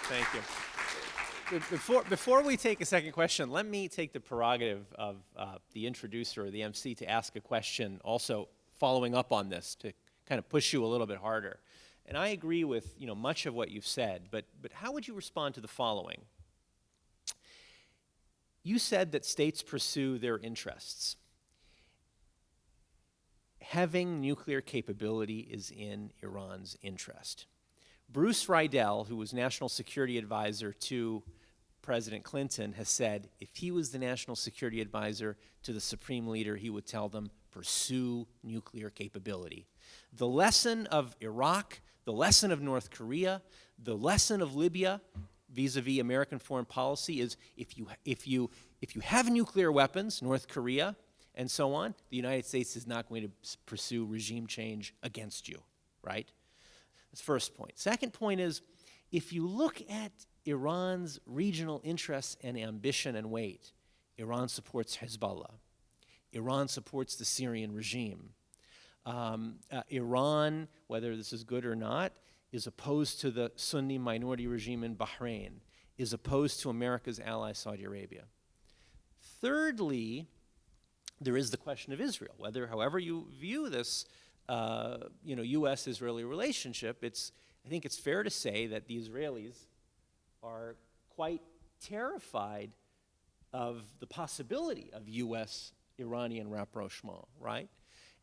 Speaker 1: Thank you. Before we take a second question, let me take the prerogative of the introducer or the MC to ask a question also following up on this to kind of push you a little bit harder. And I agree with much of what you've said, but how would you respond to the following? You said that states pursue their interests. Having nuclear capability is in Iran's interest. Bruce Riedel, who was National Security Advisor to President Clinton, has said if he was the National Security Advisor to the Supreme Leader, he would tell them, pursue nuclear capability. The lesson of Iraq, the lesson of North Korea, the lesson of Libya, vis-a-vis American foreign policy, is if you have nuclear weapons, North Korea, and so on, the United States is not going to pursue regime change against you, right? That's the first point. Second point is, if you look at Iran's regional interests and ambition and weight, Iran supports Hezbollah. Iran supports the Syrian regime. Iran, whether this is good or not, is opposed to the Sunni minority regime in Bahrain, is opposed to America's ally Saudi Arabia. Thirdly, there is the question of Israel. However you view this, U.S.-Israeli relationship, I think it's fair to say that the Israelis are quite terrified of the possibility of U.S.-Iranian rapprochement, right?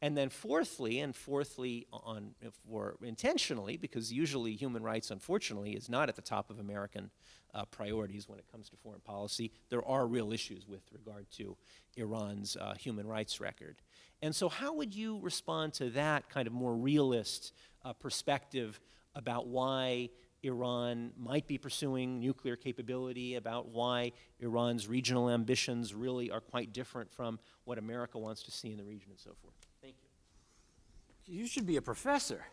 Speaker 1: And then fourthly, intentionally, because usually human rights, unfortunately, is not at the top of American priorities when it comes to foreign policy, there are real issues with regard to Iran's human rights record. And so how would you respond to that kind of more realist perspective about why Iran might be pursuing nuclear capability, about why Iran's regional ambitions really are quite different from what America wants to see in the region and so forth? Thank you.
Speaker 2: You should be a professor.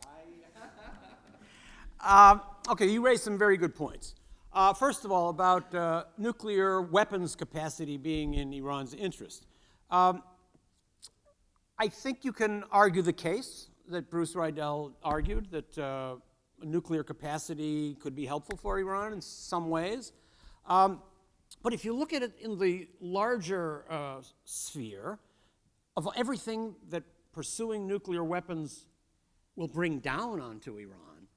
Speaker 2: Okay, you raised some very good points. First of all, about nuclear weapons capacity being in Iran's interest. I think you can argue the case that Bruce Riedel argued, that nuclear capacity could be helpful for Iran in some ways. But if you look at it in the larger sphere of everything that pursuing nuclear weapons will bring down onto Iran,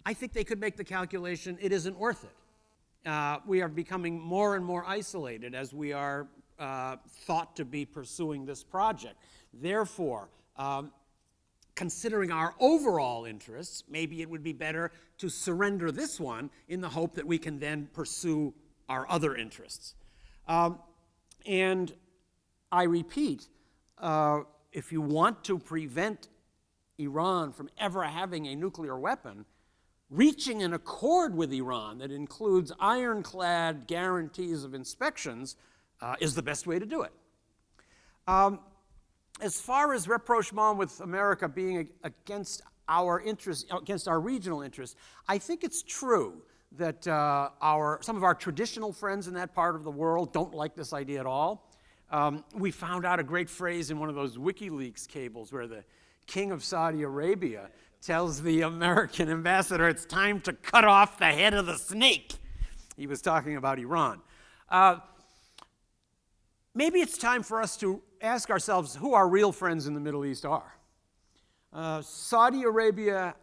Speaker 2: I think they could make the calculation it isn't worth it. We are becoming more and more isolated as we are thought to be pursuing this project. Therefore, considering our overall interests, maybe it would be better to surrender this one in the hope that we can then pursue our other interests. And I repeat, if you want to prevent Iran from ever having a nuclear weapon, reaching an accord with Iran that includes ironclad guarantees of inspections is the best way to do it. As far as rapprochement with America being against our interests, against our regional interests, I think it's true that some of our traditional friends in that part of the world don't like this idea at all. We found out a great phrase in one of those WikiLeaks cables where the king of Saudi Arabia tells the American ambassador it's time to cut off the head of the snake. He was talking about Iran. Maybe it's time for us to ask ourselves who our real friends in the Middle East are. Saudi Arabia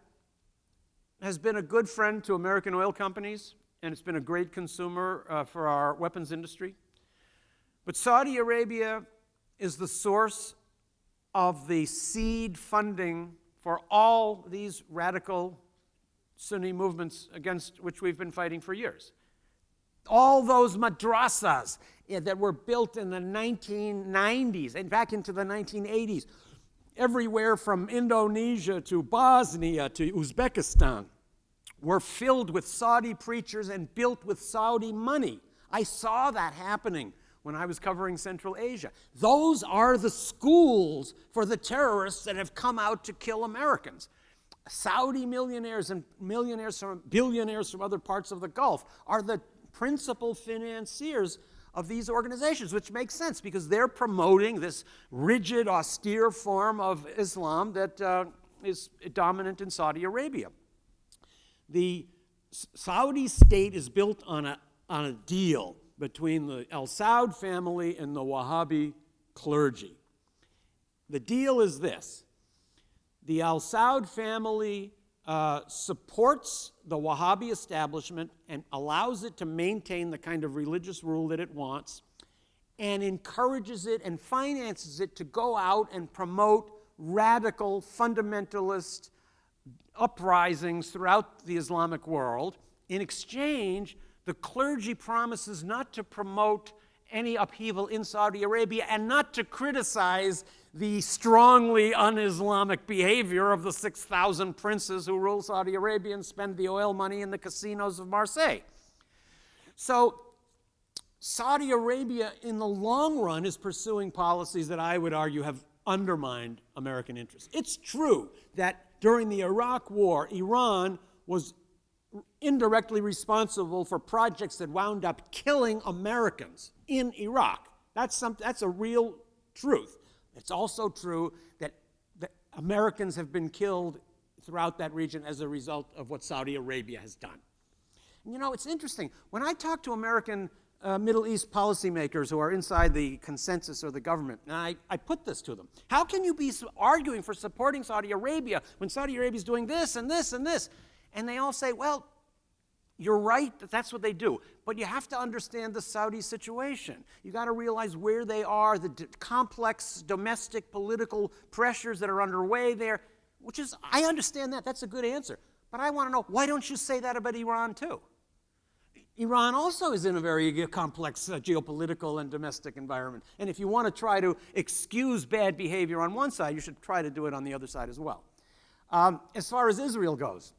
Speaker 2: has been a good friend to American oil companies, and it's been a great consumer for our weapons industry. But Saudi Arabia is the source of the seed funding for all these radical Sunni movements against which we've been fighting for years. All those madrasas that were built in the 1990s and back into the 1980s, everywhere from Indonesia to Bosnia to Uzbekistan, were filled with Saudi preachers and built with Saudi money. I saw that happening when I was covering Central Asia. Those are the schools for the terrorists that have come out to kill Americans. Saudi millionaires and billionaires from other parts of the Gulf are the principal financiers of these organizations, which makes sense because they're promoting this rigid, austere form of Islam that is dominant in Saudi Arabia. The Saudi state is built on a deal between the Al Saud family and the Wahhabi clergy. The deal is this: the Al Saud family supports the Wahhabi establishment and allows it to maintain the kind of religious rule that it wants, and encourages it and finances it to go out and promote radical, fundamentalist uprisings throughout the Islamic world. In exchange, the clergy promises not to promote any upheaval in Saudi Arabia and not to criticize the strongly un-Islamic behavior of the 6,000 princes who rule Saudi Arabia and spend the oil money in the casinos of Marseille. So Saudi Arabia, in the long run, is pursuing policies that I would argue have undermined American interests. It's true that during the Iraq War, Iran was indirectly responsible for projects that wound up killing Americans in Iraq. That's a real truth. It's also true that Americans have been killed throughout that region as a result of what Saudi Arabia has done. And you know, it's interesting. When I talk to American Middle East policymakers who are inside the consensus or the government, and I put this to them: how can you be arguing for supporting Saudi Arabia when Saudi Arabia is doing this and this and this? And they all say, well, you're right that that's what they do, but you have to understand the Saudi situation. You got to realize where they are, the complex domestic political pressures that are underway there, which is, I understand that. That's a good answer. But I want to know, why don't you say that about Iran too? Iran also is in a very complex geopolitical and domestic environment. And if you want to try to excuse bad behavior on one side, you should try to do it on the other side as well. As far as Israel goes,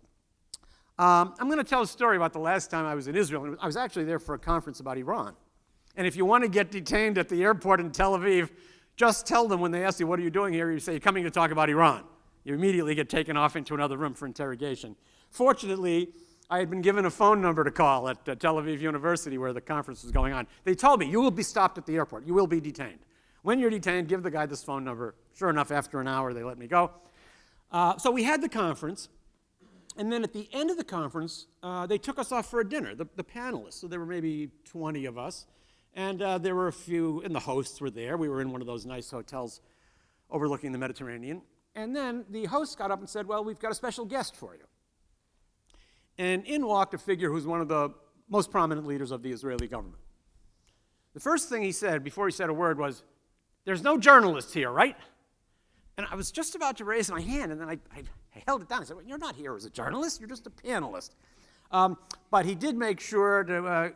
Speaker 2: I'm going to tell a story about the last time I was in Israel. I was actually there for a conference about Iran. And if you want to get detained at the airport in Tel Aviv, just tell them when they ask you, what are you doing here? You say, you're coming to talk about Iran. You immediately get taken off into another room for interrogation. Fortunately, I had been given a phone number to call at Tel Aviv University where the conference was going on. They told me, you will be stopped at the airport. You will be detained. When you're detained, give the guy this phone number. Sure enough, after an hour, they let me go. So we had the conference. And then at the end of the conference, they took us off for a dinner, the panelists. So there were maybe 20 of us. And there were a few, and the hosts were there. We were in one of those nice hotels overlooking the Mediterranean. And then the host got up and said, well, we've got a special guest for you. And in walked a figure who's one of the most prominent leaders of the Israeli government. The first thing he said, before he said a word, was, there's no journalists here, right? And I was just about to raise my hand, and then I held it down. I said, well, you're not here as a journalist, you're just a panelist. But he did make sure to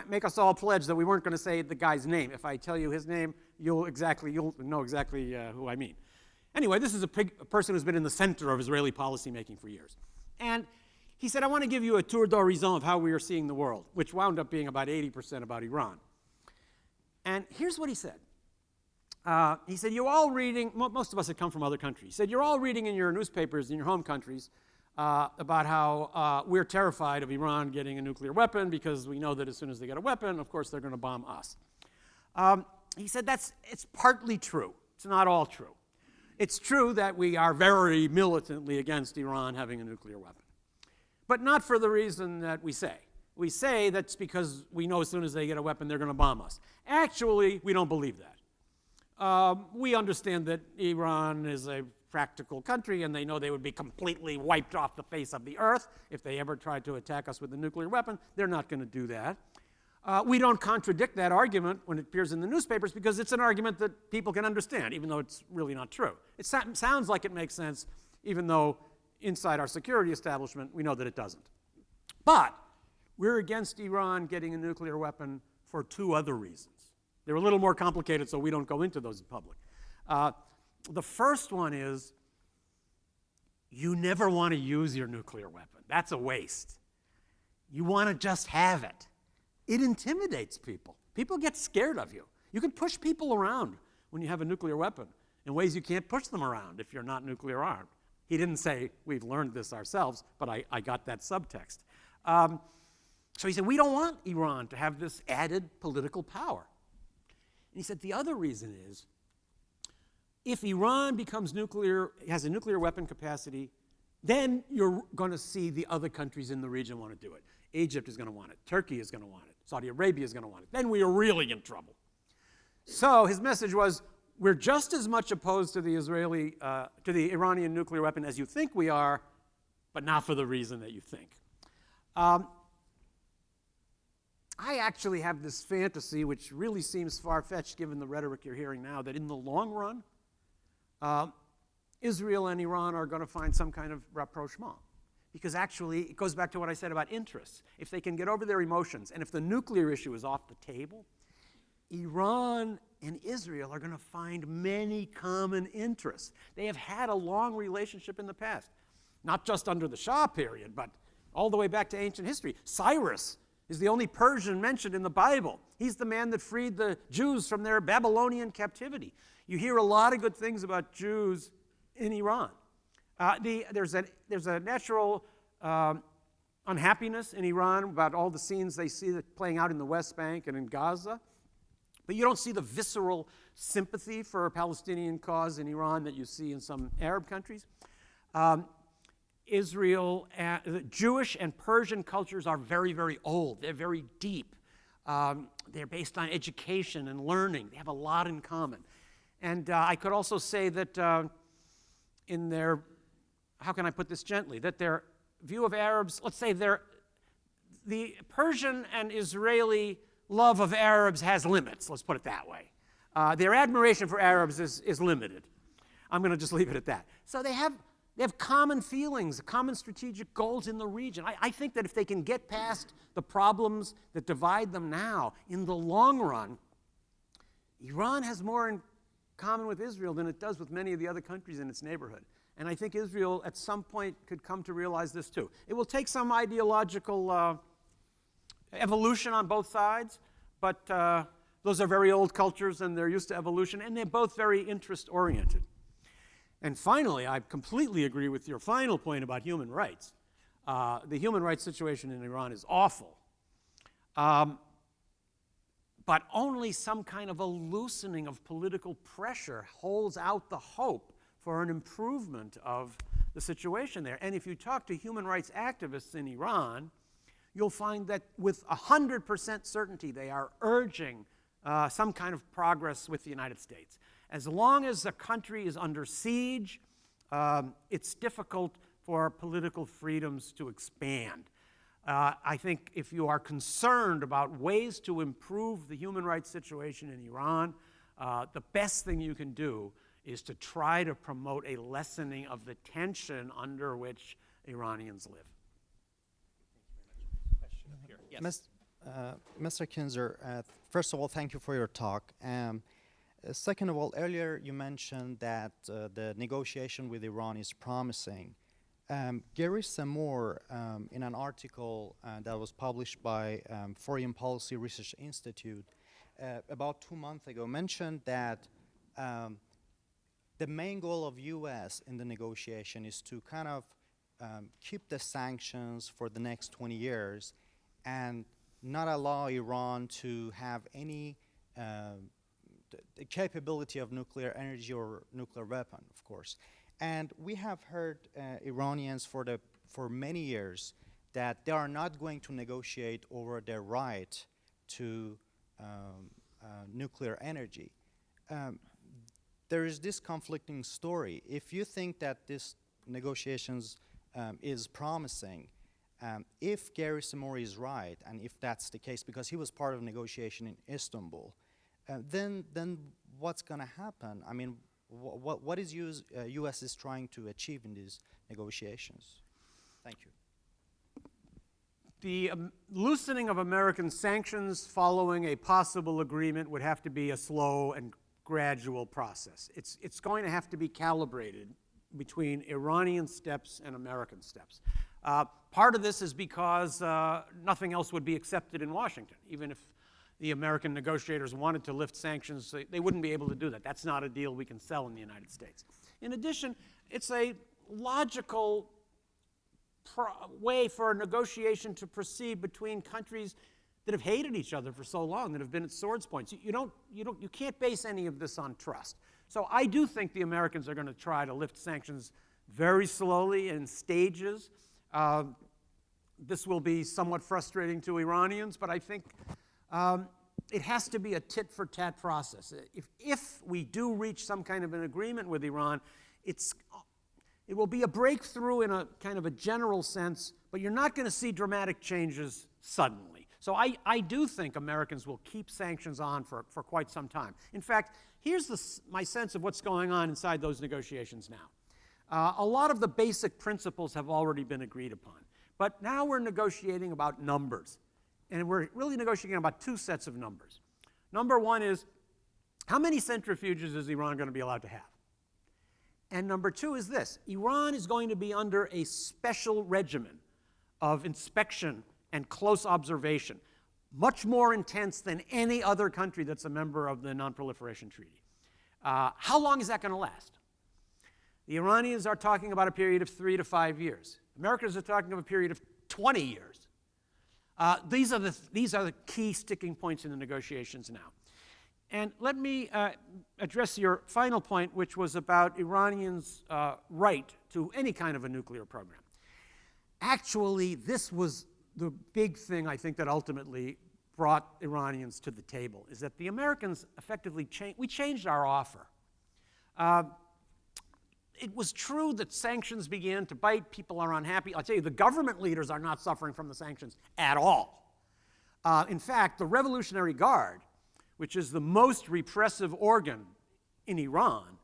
Speaker 2: make us all pledge that we weren't going to say the guy's name. If I tell you his name, you'll know exactly who I mean. Anyway, this is a person who's been in the center of Israeli policymaking for years. And he said, I want to give you a tour d'horizon of how we are seeing the world, which wound up being about 80% about Iran. And here's what he said. He said, you're all reading, most of us had come from other countries. He said, you're all reading in your newspapers in your home countries about how we're terrified of Iran getting a nuclear weapon because we know that as soon as they get a weapon, of course, they're going to bomb us. He said it's partly true. It's not all true. It's true that we are very militantly against Iran having a nuclear weapon, but not for the reason that we say. We say that's because we know as soon as they get a weapon, they're going to bomb us. Actually, we don't believe that. We understand that Iran is a practical country, and they know they would be completely wiped off the face of the earth if they ever tried to attack us with a nuclear weapon. They're not going to do that. We don't contradict that argument when it appears in the newspapers because it's an argument that people can understand, even though it's really not true. It sounds like it makes sense, even though inside our security establishment, we know that it doesn't. But we're against Iran getting a nuclear weapon for two other reasons. They're a little more complicated, so we don't go into those in public. The first one is you never want to use your nuclear weapon. That's a waste. You want to just have it. It intimidates people. People get scared of you. You can push people around when you have a nuclear weapon in ways you can't push them around if you're not nuclear armed. He didn't say we've learned this ourselves, but I got that subtext. So he said, we don't want Iran to have this added political power. And he said the other reason is if Iran becomes has a nuclear weapon capacity, then you're going to see the other countries in the region want to do it. Egypt is going to want it. Turkey is going to want it. Saudi Arabia is going to want it. Then we are really in trouble. So his message was, we're just as much opposed to the Iranian nuclear weapon as you think we are, but not for the reason that you think. I actually have this fantasy, which really seems far-fetched given the rhetoric you're hearing now, that in the long run, Israel and Iran are going to find some kind of rapprochement. Because actually, it goes back to what I said about interests. If they can get over their emotions, and if the nuclear issue is off the table, Iran and Israel are going to find many common interests. They have had a long relationship in the past, not just under the Shah period, but all the way back to ancient history. Cyrus is the only Persian mentioned in the Bible. He's the man that freed the Jews from their Babylonian captivity. You hear a lot of good things about Jews in Iran. There's a natural unhappiness in Iran about all the scenes they see that playing out in the West Bank and in Gaza. But you don't see the visceral sympathy for a Palestinian cause in Iran that you see in some Arab countries. Jewish and Persian cultures are very, very old. They're very deep. They're based on education and learning. They have a lot in common. And I could also say that in their, how can I put this gently, that their view of Arabs, let's say the Persian and Israeli love of Arabs has limits, let's put it that way. Their admiration for Arabs is limited. I'm going to just leave it at that. So they have common feelings, common strategic goals in the region. I think that if they can get past the problems that divide them now, in the long run, Iran has more in common with Israel than it does with many of the other countries in its neighborhood. And I think Israel at some point could come to realize this too. It will take some ideological evolution on both sides, but those are very old cultures and they're used to evolution, and they're both very interest-oriented. And finally, I completely agree with your final point about human rights. The human rights situation in Iran is awful. But only some kind of a loosening of political pressure holds out the hope for an improvement of the situation there. And if you talk to human rights activists in Iran, you'll find that with 100% certainty they are urging some kind of progress with the United States. As long as the country is under siege it's difficult for political freedoms to expand. I think if you are concerned about ways to improve the human rights situation in Iran, the best thing you can do is to try to promote a lessening of the tension under which Iranians live.
Speaker 1: Question up here. Yes.
Speaker 4: Mr. Kinzer, first of all, thank you for your talk. Second of all, earlier you mentioned that the negotiation with Iran is promising. Gary Samore, in an article that was published by Foreign Policy Research Institute about 2 months ago, mentioned that the main goal of U.S. in the negotiation is to kind of keep the sanctions for the next 20 years and not allow Iran to have any the capability of nuclear energy or nuclear weapon, of course. And we have heard Iranians for many years that they are not going to negotiate over their right to nuclear energy. There is this conflicting story. If you think that this negotiations is promising, if Gary Samore is right, and if that's the case, because he was part of negotiation in Istanbul, then what's going to happen? I mean, what is U.S. is trying to achieve in these negotiations? Thank you.
Speaker 2: The loosening of American sanctions following a possible agreement would have to be a slow and gradual process. It's going to have to be calibrated between Iranian steps and American steps. Part of this is because nothing else would be accepted in Washington. Even if the American negotiators wanted to lift sanctions, they wouldn't be able to do that. That's not a deal we can sell in the United States. In addition, it's a logical way for a negotiation to proceed between countries that have hated each other for so long, that have been at swords points. You can't base any of this on trust. So I do think the Americans are going to try to lift sanctions very slowly in stages. This will be somewhat frustrating to Iranians, but I think it has to be a tit-for-tat process. If we do reach some kind of an agreement with Iran, it will be a breakthrough in a kind of a general sense, but you're not going to see dramatic changes suddenly. So I do think Americans will keep sanctions on for quite some time. In fact, here's my sense of what's going on inside those negotiations now. A lot of the basic principles have already been agreed upon, but now we're negotiating about numbers. And we're really negotiating about two sets of numbers. Number one is, how many centrifuges is Iran going to be allowed to have? And number two is this: Iran is going to be under a special regimen of inspection and close observation, much more intense than any other country that's a member of the Non-Proliferation Treaty. How long is that going to last? The Iranians are talking about a period of 3 to 5 years. Americans are talking of a period of 20 years. These are the key sticking points in the negotiations now. And let me address your final point, which was about Iranians' right to any kind of a nuclear program. Actually, this was the big thing, I think, that ultimately brought Iranians to the table, is that the Americans effectively changed our offer. It was true that sanctions began to bite. People are unhappy. I'll tell you, the government leaders are not suffering from the sanctions at all. In fact, the Revolutionary Guard, which is the most repressive organ in Iran,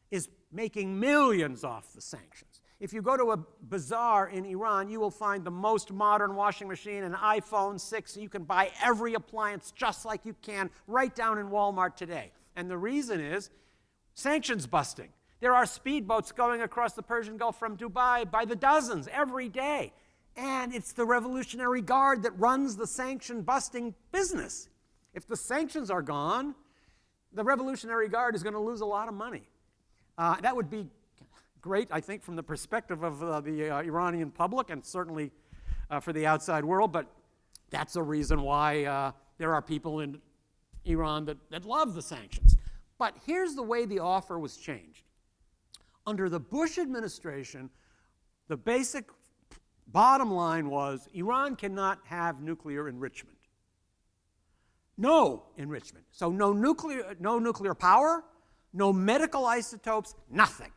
Speaker 2: is making millions off the sanctions. If you go to a bazaar in Iran, you will find the most modern washing machine, an iPhone 6, and you can buy every appliance just like you can right down in Walmart today. And the reason is sanctions busting. There are speedboats going across the Persian Gulf from Dubai by the dozens every day. And it's the Revolutionary Guard that runs the sanction-busting business. If the sanctions are gone, the Revolutionary Guard is going to lose a lot of money. That would be great, I think, from the perspective of the Iranian public and certainly for the outside world, but that's a reason why there are people in Iran that love the sanctions. But here's the way the offer was changed. Under the Bush administration, the basic bottom line was Iran cannot have nuclear enrichment. No enrichment. So no nuclear power, no medical isotopes, nothing.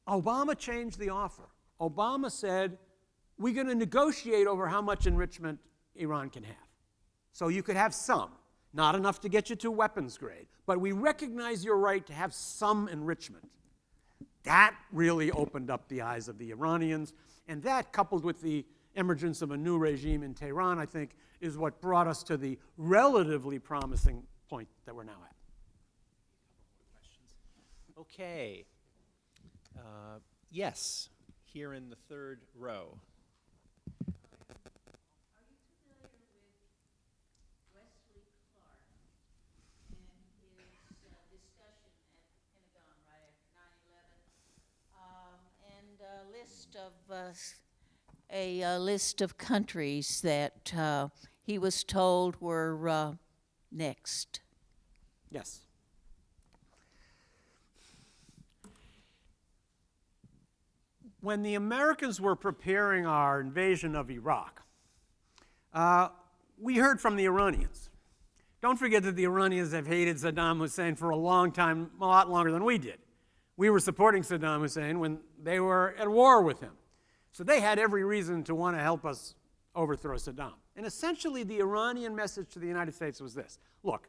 Speaker 2: Obama changed the offer. Obama said, we're going to negotiate over how much enrichment Iran can have. So you could have some, not enough to get you to weapons grade, but we recognize your right to have some enrichment. That really opened up the eyes of the Iranians, and that, coupled with the emergence of a new regime in Tehran, I think, is what brought us to the relatively promising point that we're now at.
Speaker 1: Okay. Yes, here in the third row.
Speaker 5: A list of countries that he was told were next.
Speaker 2: Yes. When the Americans were preparing our invasion of Iraq, we heard from the Iranians. Don't forget that the Iranians have hated Saddam Hussein for a long time, a lot longer than we did. We were supporting Saddam Hussein when they were at war with him. So they had every reason to want to help us overthrow Saddam. And essentially, the Iranian message to the United States was this. Look,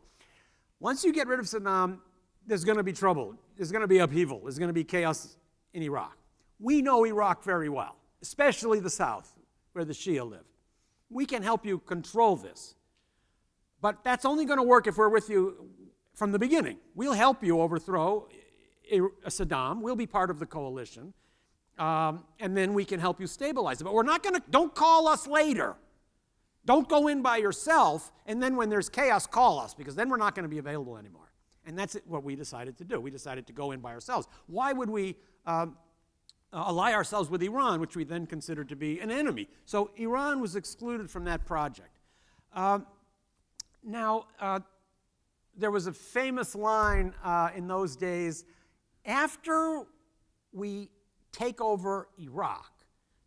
Speaker 2: once you get rid of Saddam, there's going to be trouble. There's going to be upheaval. There's going to be chaos in Iraq. We know Iraq very well, especially the south, where the Shia live. We can help you control this. But that's only going to work if we're with you from the beginning. We'll help you overthrow Saddam. We'll be part of the coalition. And then we can help you stabilize it. But we're not going to, don't call us later. Don't go in by yourself, and then when there's chaos, call us, because then we're not going to be available anymore. And that's what we decided to do. We decided to go in by ourselves. Why would we ally ourselves with Iran, which we then considered to be an enemy? So Iran was excluded from that project. Now, there was a famous line in those days, after we take over Iraq,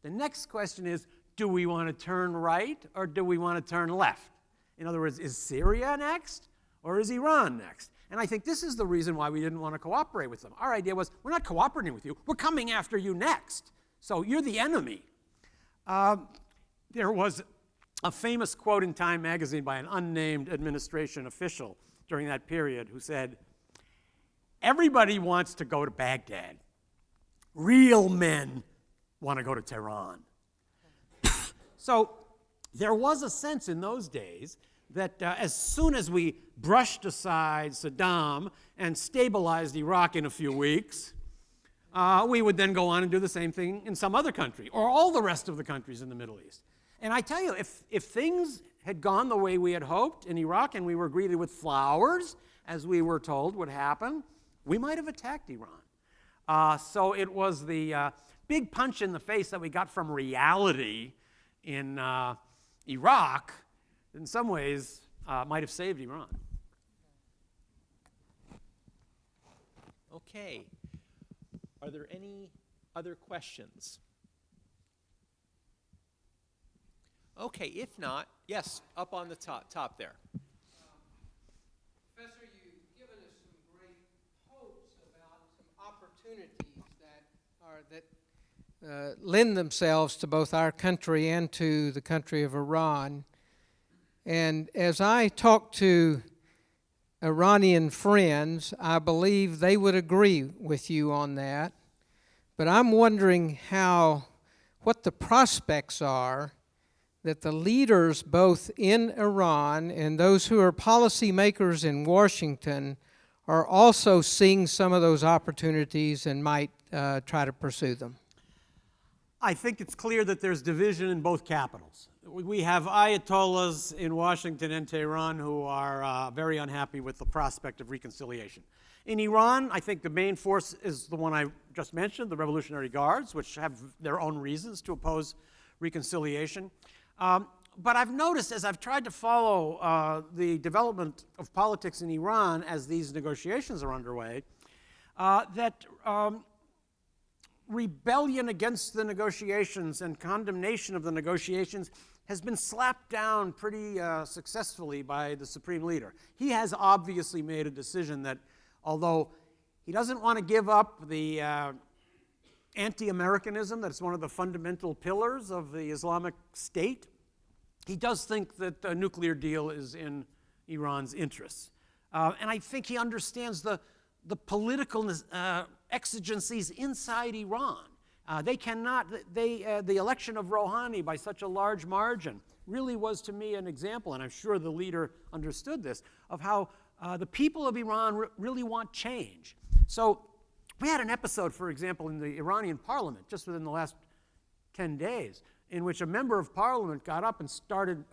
Speaker 2: the next question is, do we want to turn right or do we want to turn left? In other words, is Syria next or is Iran next? And I think this is the reason why we didn't want to cooperate with them. Our idea was, we're not cooperating with you, we're coming after you next. So you're the enemy. There was a famous quote in Time magazine by an unnamed administration official during that period who said, everybody wants to go to Baghdad. Real men want to go to Tehran. So there was a sense in those days that as soon as we brushed aside Saddam and stabilized Iraq in a few weeks, we would then go on and do the same thing in some other country, or all the rest of the countries in the Middle East. And I tell you, if things had gone the way we had hoped in Iraq and we were greeted with flowers, as we were told would happen, we might have attacked Iran. So it was the big punch in the face that we got from reality in Iraq, in some ways, might have saved Iran.
Speaker 1: Okay. Are there any other questions? Okay, if not, yes, up on the top there.
Speaker 6: Professor, you've given us some great hopes about some opportunities that lend themselves to both our country and to the country of Iran. And as I talk to Iranian friends, I believe they would agree with you on that. But I'm wondering what the prospects are that the leaders both in Iran and those who are policymakers in Washington are also seeing some of those opportunities and might try to pursue them.
Speaker 2: I think it's clear that there's division in both capitals. We have Ayatollahs in Washington and Tehran who are very unhappy with the prospect of reconciliation. In Iran, I think the main force is the one I just mentioned, the Revolutionary Guards, which have their own reasons to oppose reconciliation. But I've noticed, as I've tried to follow the development of politics in Iran as these negotiations are underway, that rebellion against the negotiations and condemnation of the negotiations has been slapped down pretty successfully by the supreme leader. He has obviously made a decision that, although he doesn't want to give up the anti-Americanism, that it's one of the fundamental pillars of the Islamic State. He does think that a nuclear deal is in Iran's interests. And I think he understands the political exigencies inside Iran. The election of Rouhani by such a large margin really was to me an example, and I'm sure the leader understood this, of how the people of Iran really want change. So we had an episode, for example, in the Iranian parliament just within the last 10 days, in which a member of parliament got up and started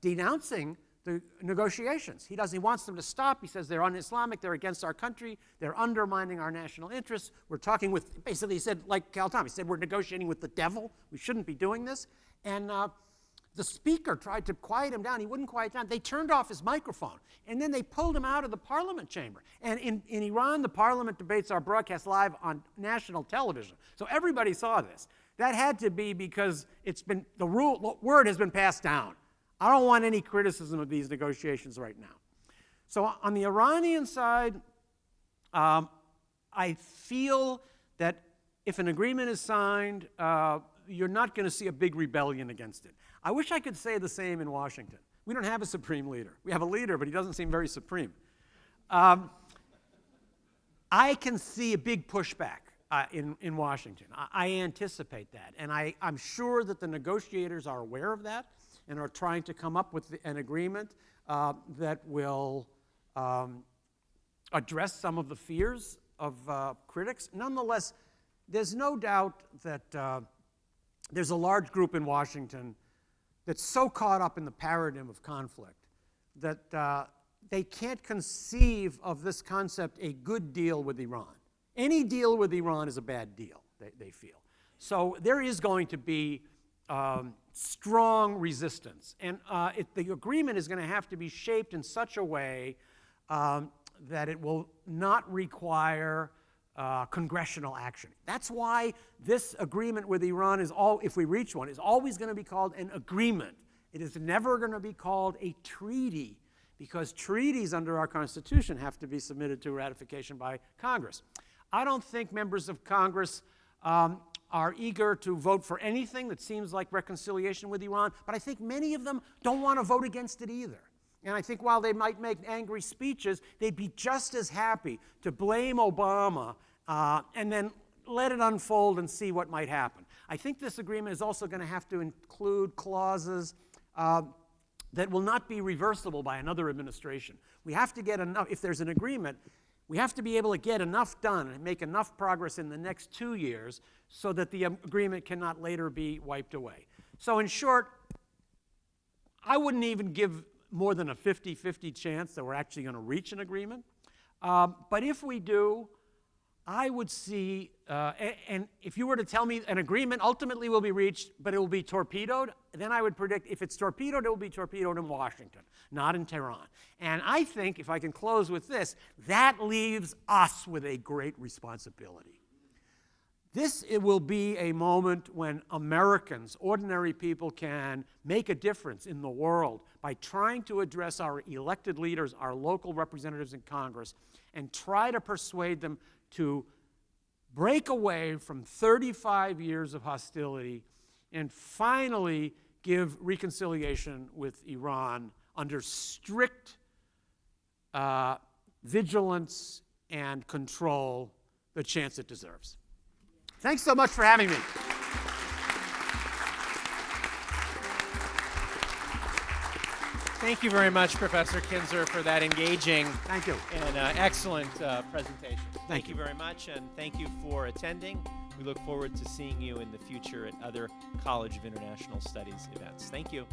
Speaker 2: denouncing the negotiations. He wants them to stop. He says they're un-Islamic, they're against our country, they're undermining our national interests. We're talking with, basically he said, like Cal Tom, he said we're negotiating with the devil. We shouldn't be doing this. And the speaker tried to quiet him down. He wouldn't quiet down. They turned off his microphone, and then they pulled him out of the parliament chamber. And in Iran, the parliament debates are broadcast live on national television. So everybody saw this. That had to be because the word has been passed down. I don't want any criticism of these negotiations right now. So on the Iranian side, I feel that if an agreement is signed, you're not going to see a big rebellion against it. I wish I could say the same in Washington. We don't have a supreme leader. We have a leader, but he doesn't seem very supreme. I can see a big pushback in Washington. I anticipate that. And I'm sure that the negotiators are aware of that and are trying to come up with an agreement that will address some of the fears of critics. Nonetheless, there's no doubt that there's a large group in Washington that's so caught up in the paradigm of conflict that they can't conceive of this concept, a good deal with Iran. Any deal with Iran is a bad deal, they feel. So there is going to be strong resistance. And the agreement is going to have to be shaped in such a way that it will not require congressional action. That's why this agreement with Iran if we reach one, is always going to be called an agreement. It is never going to be called a treaty, because treaties under our Constitution have to be submitted to ratification by Congress. I don't think members of Congress are eager to vote for anything that seems like reconciliation with Iran, but I think many of them don't want to vote against it either. And I think while they might make angry speeches, they'd be just as happy to blame Obama and then let it unfold and see what might happen. I think this agreement is also going to have to include clauses that will not be reversible by another administration. We have to get enough, if there's an agreement, we have to be able to get enough done and make enough progress in the next 2 years so that the agreement cannot later be wiped away. So in short, I wouldn't even give more than a 50-50 chance that we're actually going to reach an agreement. But if we do, I would see, and if you were to tell me an agreement ultimately will be reached, but it will be torpedoed, then I would predict if it's torpedoed, it will be torpedoed in Washington, not in Tehran. And I think, if I can close with this, that leaves us with a great responsibility. It will be a moment when Americans, ordinary people, can make a difference in the world by trying to address our elected leaders, our local representatives in Congress, and try to persuade them to break away from 35 years of hostility and finally give reconciliation with Iran under strict vigilance and control the chance it deserves. Thanks so much for having me.
Speaker 1: Thank you very much, Professor Kinzer, for that engaging
Speaker 2: Thank you.
Speaker 1: and excellent presentation.
Speaker 2: Thank
Speaker 1: you
Speaker 2: you.
Speaker 1: very much, and thank you for attending. We look forward to seeing you in the future at other College of International Studies events. Thank you.